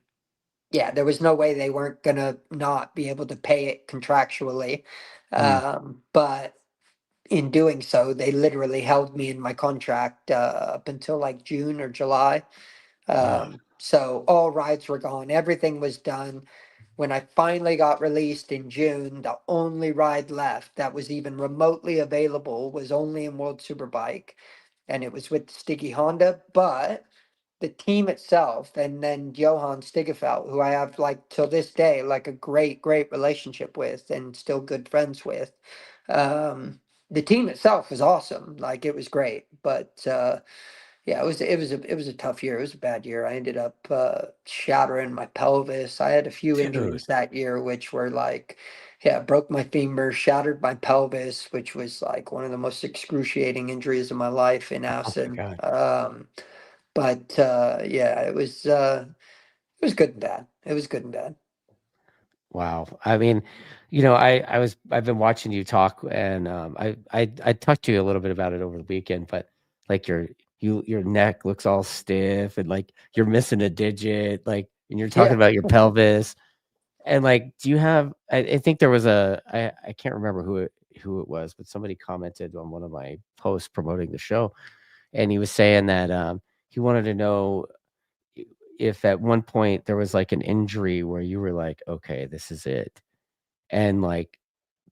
was no way they weren't gonna not be able to pay it contractually. Mm, But in doing so, they literally held me in my contract up until like June or July. ugh, So all rides were gone, everything was done. When I finally got released in June, the only ride left that was even remotely available was only in World Superbike, and it was with Sticky Honda. But the team itself, and then Johan Stigefeld, who I have like till this day like a great relationship with and still good friends with. Um, the team itself was awesome, like it was great, but yeah, it was a tough year. It was a bad year. I ended up shattering my pelvis. I had a few dude. injuries that year, which were like, yeah, broke my femur, shattered my pelvis, which was like one of the most excruciating injuries of my life in Oh my acid. God. But yeah, it was good and bad. It was good and bad. Wow. I mean, I've been watching you talk, and I talked to you a little bit about it over the weekend, but like your neck looks all stiff, and like you're missing a digit, like, and you're talking Yeah. about your pelvis. And like, do you have? I think there was I can't remember who it was, but somebody commented on one of my posts promoting the show, and he was saying that he wanted to know if at one point there was like an injury where you were like, okay, this is it, and like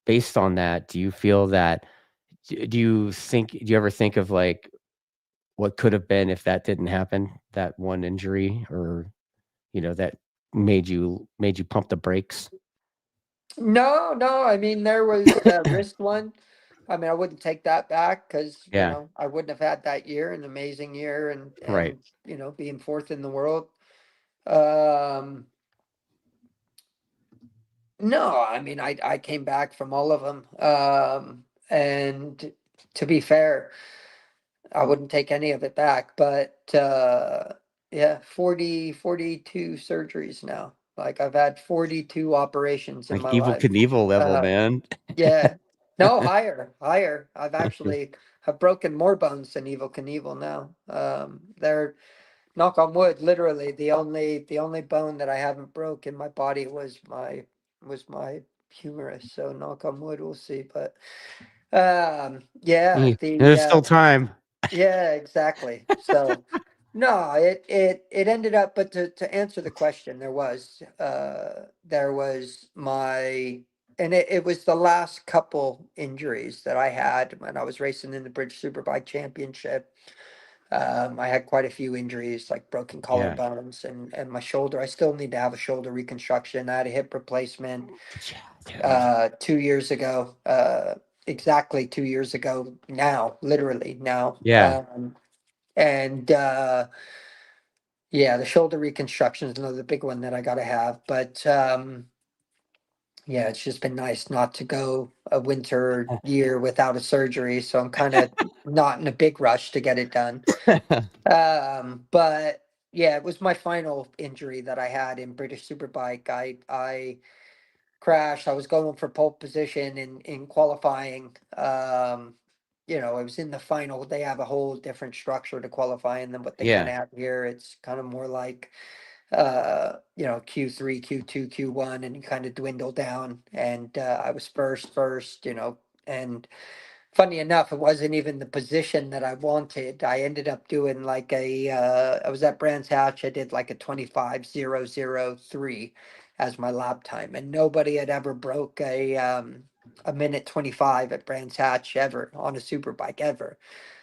based on that, do you feel that? Do you ever think of like what could have been if that didn't happen? That one injury, or that made you pump the brakes? No, no. I mean, there was the wrist one. I mean, I wouldn't take that back because Yeah. I wouldn't have had that year, an amazing year, and Right. being fourth in the world. Um, no, I mean, I came back from all of them. And to be fair, I wouldn't take any of it back. But yeah, 42 surgeries now. Like I've had 42 operations in Like my Evil life. Knievel level, Uh, man. Yeah. No, higher, higher. I've actually have broken more bones than Evil Knievel now. They're, knock on wood, literally the only bone that I haven't broke in my body was my humerus. So knock on wood, we'll see. But yeah, There's still time. yeah, exactly. So no, it ended up, but to answer the question, there was my, and it was the last couple injuries that I had when I was racing in the British Superbike Championship. I had quite a few injuries, like broken Yeah. collarbones and my shoulder. I still need to have a shoulder reconstruction. I had a hip replacement Yeah, dude. 2 years ago. Exactly 2 years ago now, literally now. Yeah. And yeah, the shoulder reconstruction is another big one that I got to have. But yeah, it's just been nice not to go a winter year without a surgery. So I'm kind of not in a big rush to get it done. But yeah, it was my final injury that I had in British Superbike. I crashed. I was going for pole position in qualifying. It was in the final. They have a whole different structure to qualifying than what they kind Yeah. of have here. It's kind of more like Q3, Q2, Q1, and you kind of dwindle down. And I was first, and funny enough, it wasn't even the position that I wanted. I ended up doing like I was at Brands Hatch. I did like a 25:003 as my lap time, and nobody had ever broke a minute 25 at Brands Hatch ever on a super bike ever.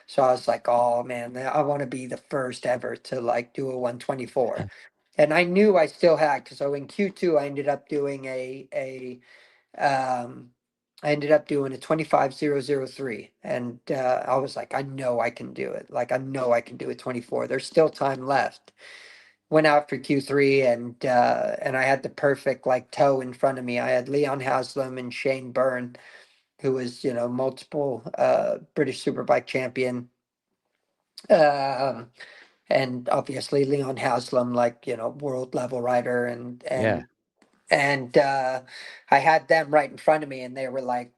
So I was like, oh man, I want to be the first ever to like do a 124. And I knew I still had, because so in Q2 I ended up doing um I ended up doing a 25:003, and I was like, I know I can do it. Like I know I can do a 24. There's still time left. Went out for Q3, and I had the perfect like toe in front of me. I had Leon Haslam and Shane Byrne, who was multiple British Superbike champion. Um and obviously Leon Haslam, like, world level rider, Yeah. and I had them right in front of me, and they were like,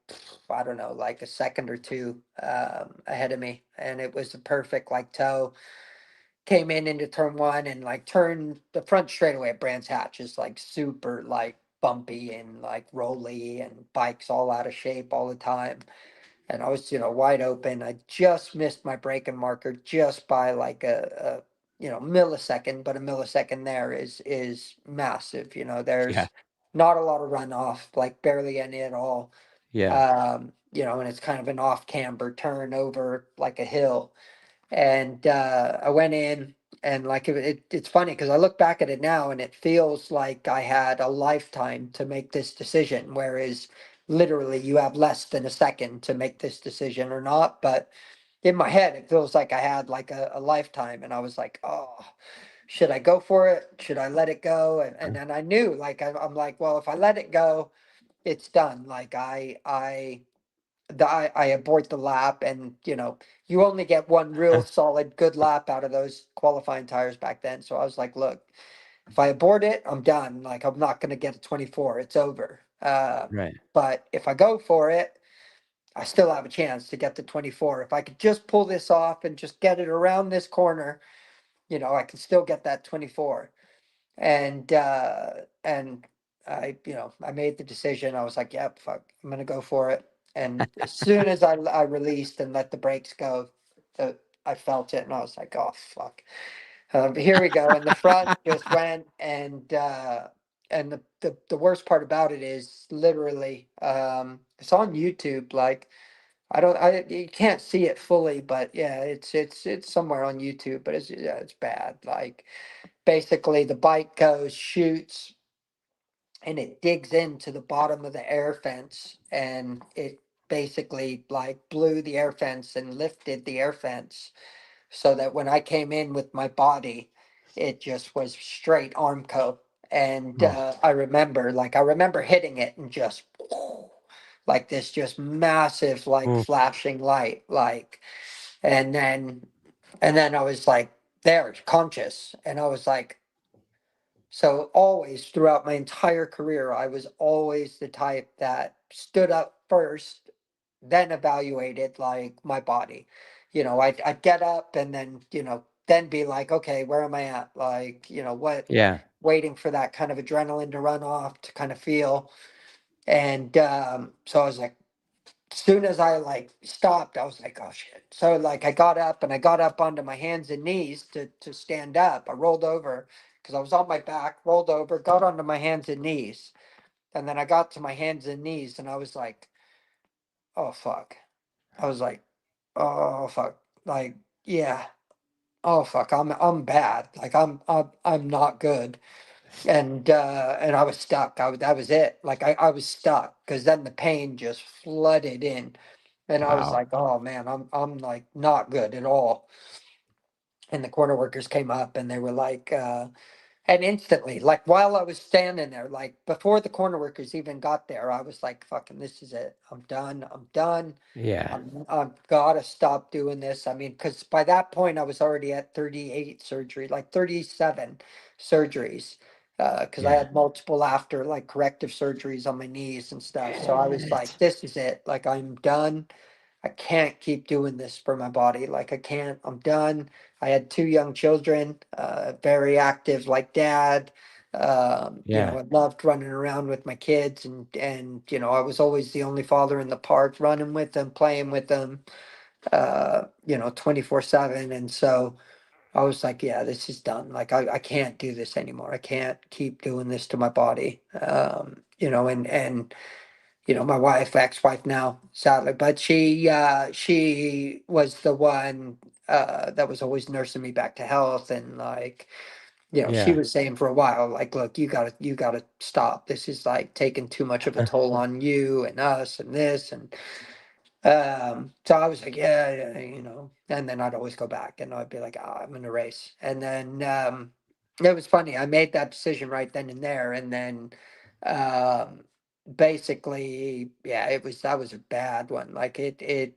I don't know, like a second or two ahead of me, and it was the perfect like toe. Came in into turn one and like turned the front straightaway at Brands Hatch is like super like bumpy and like rolly and bikes all out of shape all the time. And I was, wide open. I just missed my braking marker just by like a millisecond, but a millisecond there is massive. Yeah. There's not a lot of runoff, like barely any at all. Yeah. And it's kind of an off camber turn over like a hill. And I went in, and like it's funny because I look back at it now and it feels like I had a lifetime to make this decision, whereas literally you have less than a second to make this decision or not. But in my head, it feels like I had like a lifetime, and I was like, oh, should I go for it? Should I let it go? And then I knew, like, I'm like, well, if I let it go, it's done. Like I abort the lap, and you only get one real solid good lap out of those qualifying tires back then. So I was like, look, if I abort it, I'm done. Like, I'm not going to get a 24. It's over. Right. But if I go for it, I still have a chance to get the 24. If I could just pull this off and just get it around this corner, I can still get that 24. And I made the decision. I was like, yep, fuck, I'm gonna go for it. And as soon as I released and let the brakes go, the I felt it, and I was like, oh fuck. Here we go. And the front just went, and the worst part about it is literally, it's on YouTube. Like, I don't I you can't see it fully, but yeah, it's somewhere on YouTube. But it's bad. Like, basically the bike goes, shoots, and it digs into the bottom of the air fence, and it basically like blew the air fence and lifted the air fence, so that when I came in with my body, it just was straight Armco. And Oh. I remember hitting it and just like this, just massive like Oof. flashing light, like. And then and then I was like there conscious, and I was like, so always throughout my entire career, I was always the type that stood up first, then evaluated like my body. I'd get up, and then, then be like, okay, where am I at? Like, Yeah. waiting for that kind of adrenaline to run off to kind of feel. And so I was like, soon as I like stopped, I was like, oh shit. So like I got up, and I got up onto my hands and knees to stand up. I rolled over because I was on my back, rolled over, got onto my hands and knees. And then I got to my hands and knees, and I was like, oh fuck. I was like, oh fuck. Like, yeah. Oh fuck. I'm bad. Like, I'm not good. And I was stuck. That was it. Like, I was stuck because then the pain just flooded in. And I was Wow. like, oh man, I'm like not good at all. And the corner workers came up, and they were like, and instantly, like while I was standing there, like before the corner workers even got there, I was like, fucking, this is it. I'm done. I'm done. Yeah. I've gotta stop doing this. I mean, because by that point I was already at 38 surgery, like 37 surgeries. Because I Yeah. had multiple after, like corrective surgeries on my knees and stuff. So I was like, Shit. this is it. Like, I'm done. I can't keep doing this for my body. Like, I can't. I'm done. I had two young children, very active, like dad. Yeah. I loved running around with my kids, and I was always the only father in the park, running with them, playing with them, 24/7. And so I was like, yeah, this is done. Like, I can't do this anymore. I can't keep doing this to my body. And my wife, ex-wife now, sadly, but she was the one that was always nursing me back to health. And like, she Yeah. was saying for a while, like, look, you gotta stop. This is like taking too much of a toll on you and us and this. And so I was like, yeah, yeah, and then I'd always go back, and I'd be like, oh, I'm gonna race. And then it was funny. I made that decision right then and there, and then um, basically, yeah, that was a bad one. Like, I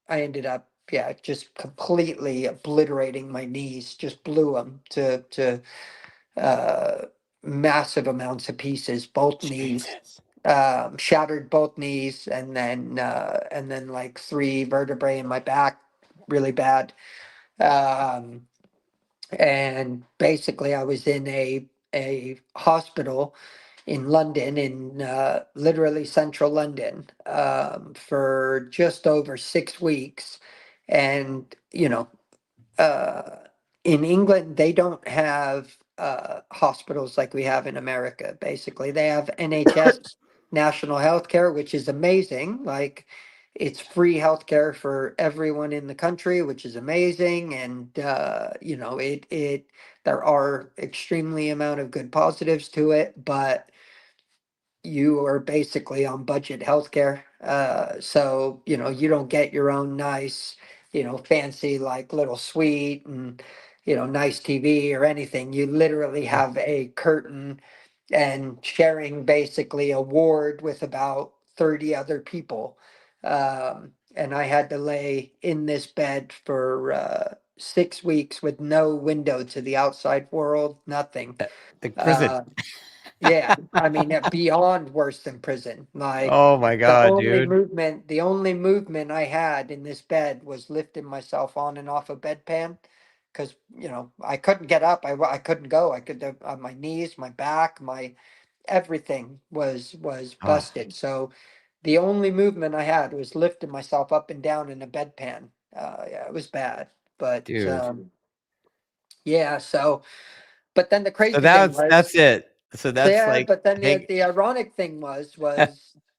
ended up yeah, just completely obliterating my knees, just blew them to uh, massive amounts of pieces, both knees, Jesus. shattered both knees, and then like three vertebrae in my back, really bad. Um, and basically, I was in a hospital in London, in literally central London, for just over 6 weeks, and uh, in England, they don't have hospitals like we have in America. Basically, they have NHS, national healthcare, which is amazing. Like, it's free healthcare for everyone in the country, which is amazing. And it there are extremely amount of good positives to it, but you are basically on budget healthcare. So, you don't get your own nice, fancy like little suite and, nice TV or anything. You literally Mm. have a curtain and sharing basically a ward with about 30 other people. And I had to lay in this bed for 6 weeks with no window to the outside world, nothing. Like prison. Uh, yeah, I mean, beyond worse than prison. Like, Oh my God, dude. the only movement I had in this bed was lifting myself on and off a bedpan, because I couldn't get up. I couldn't go. I could my knees, my back, my everything was Oh, busted. So the only movement I had was lifting myself up and down in a bedpan. Yeah, it was bad, but dude. yeah. So, but then the So crazy thing that's was. it. So that's Yeah, like but then hang the ironic thing was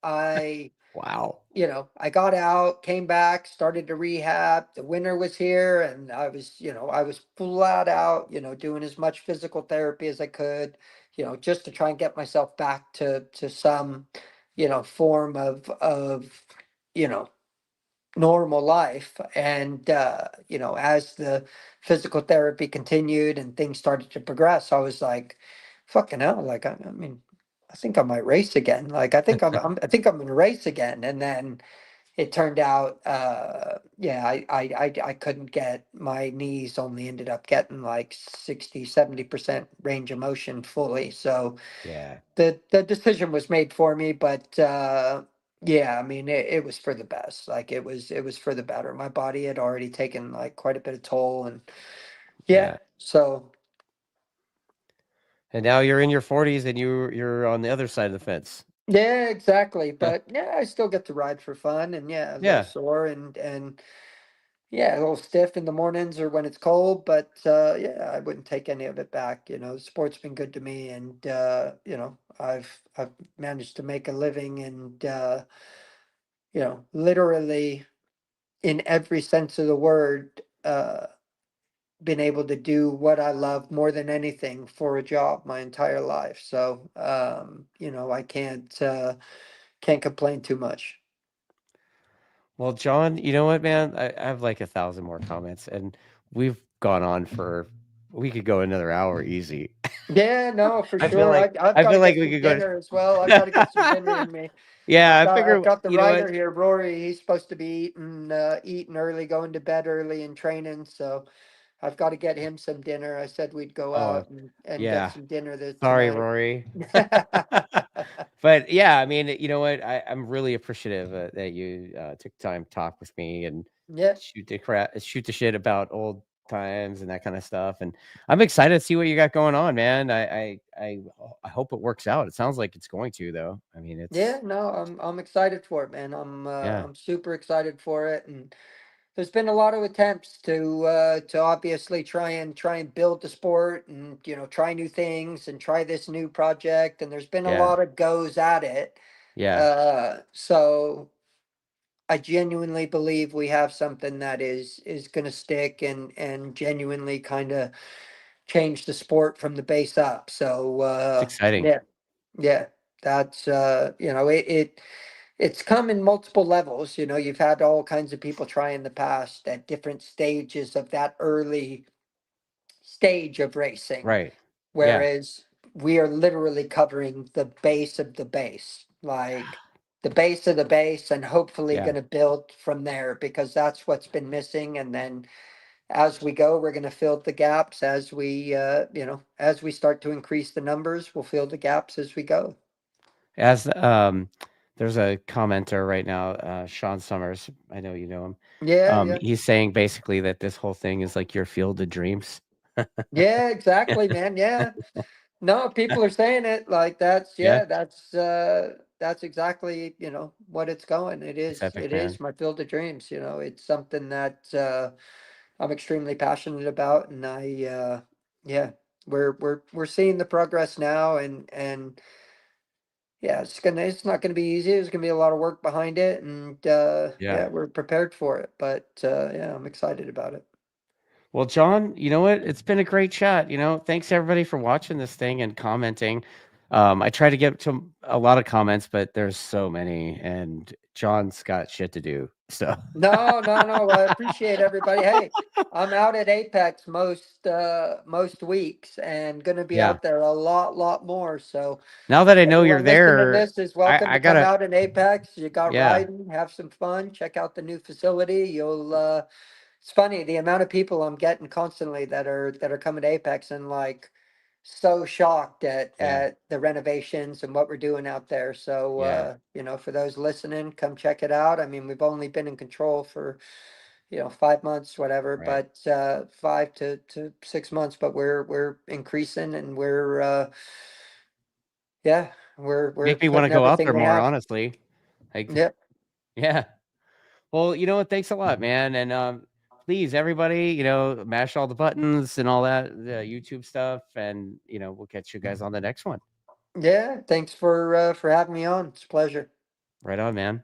I, wow. I got out, came back, started to rehab. The winter was here, and I was flat out, doing as much physical therapy as I could, just to try and get myself back to some, form of, you know, normal life. And as the physical therapy continued and things started to progress, I was like, fucking hell, like I mean, I think I might race again. Like, I think I'm gonna race again. And then it turned out, yeah, I couldn't get, my knees only ended up getting like 60-70% range of motion fully. So Yeah. the decision was made for me, but yeah, I mean, it was for the best. Like, it was for the better. My body had already taken like quite a bit of toll, and yeah, Yeah. so And now you're in your 40s and you're on the other side of the fence. yeah, exactly. But yeah, I still get to ride for fun, and yeah, a little Yeah. sore, and yeah, a little stiff in the mornings or when it's cold, but yeah, I wouldn't take any of it back. The sport's been good to me, and I've managed to make a living, and literally in every sense of the word, been able to do what I love more than anything for a job my entire life. So, I can't complain too much. Well, John, you know what, man? I have like 1,000 more comments, and we've gone on for we could go another hour easy. Yeah, no, for I feel sure. like I've I got to feel like get we some could go. dinner as well. I've got to get some dinner in me. Yeah, I I've figure got the you know what? rider here, Rory. He's supposed to be eating early, going to bed early, and training. So I've got to get him some dinner. I said we'd go Oh, out and get yeah. some dinner Sorry, tonight. Rory. But yeah, I mean, you know what? I'm really appreciative that you took time to talk with me and Yeah, shoot the shit about old times and that kind of stuff. And I'm excited to see what you got going on, man. I hope it works out. It sounds like it's going to, though. I mean, yeah. it's No, I'm excited for it, man. yeah, I'm super excited for it, and there's been a lot of attempts to obviously try and build the sport, and try new things and try this new project, and there's been a yeah, lot of goes at it. yeah. So I genuinely believe we have something that is going to stick, and genuinely kind of change the sport from the base up. So It's exciting, yeah, yeah, that's it's come in multiple levels. You've had all kinds of people try in the past at different stages of that early stage of racing, right? Yeah, whereas we are literally covering the base of the base. Like, the base of the base, and hopefully Yeah. going to build from there, because that's what's been missing. And then as we go, we're going to fill the gaps as we, as we start to increase the numbers, we'll fill the gaps as we go. As there's a commenter right now, Sean Summers. I know you know him. Yeah, yeah, He's saying basically that this whole thing is like your field of dreams. yeah, exactly, man. Yeah. No, people are saying it like that's, Yeah, yeah, that's exactly, what it's going. It it's is, epic, it man. is my field of dreams. It's something that I'm extremely passionate about, and yeah, we're seeing the progress now, and yeah, it's not gonna be easy. There's gonna be a lot of work behind it, and Yeah. yeah, we're prepared for it. But yeah, I'm excited about it. Well, John, you know what? It's been a great chat. Thanks everybody for watching this thing and commenting. I try to get to a lot of comments, but there's so many, and John's got shit to do. So No, no, no. I appreciate everybody. Hey, I'm out at Apex most weeks, and gonna be yeah. out there a lot more. So Now that I know you're everyone listening to there, this is welcome I to come gotta. out in Apex. You got Yeah, riding, have some fun, check out the new facility. You'll it's funny the amount of people I'm getting constantly that are coming to Apex, and like so shocked at yeah, the renovations and what we're doing out there. So yeah. for those listening, come check it out. I mean, we've only been in control for 5 months, whatever, Right. but 5 to 6 months, but we're increasing, and we're yeah, we're Make me want to putting go out everything there we more. have. Honestly, like, Yep. yeah. Well, you know what? Thanks a lot, man. And please, everybody, mash all the buttons and all that, the YouTube stuff, and we'll catch you guys on the next one. Yeah, thanks for having me on. It's a pleasure. Right on, man.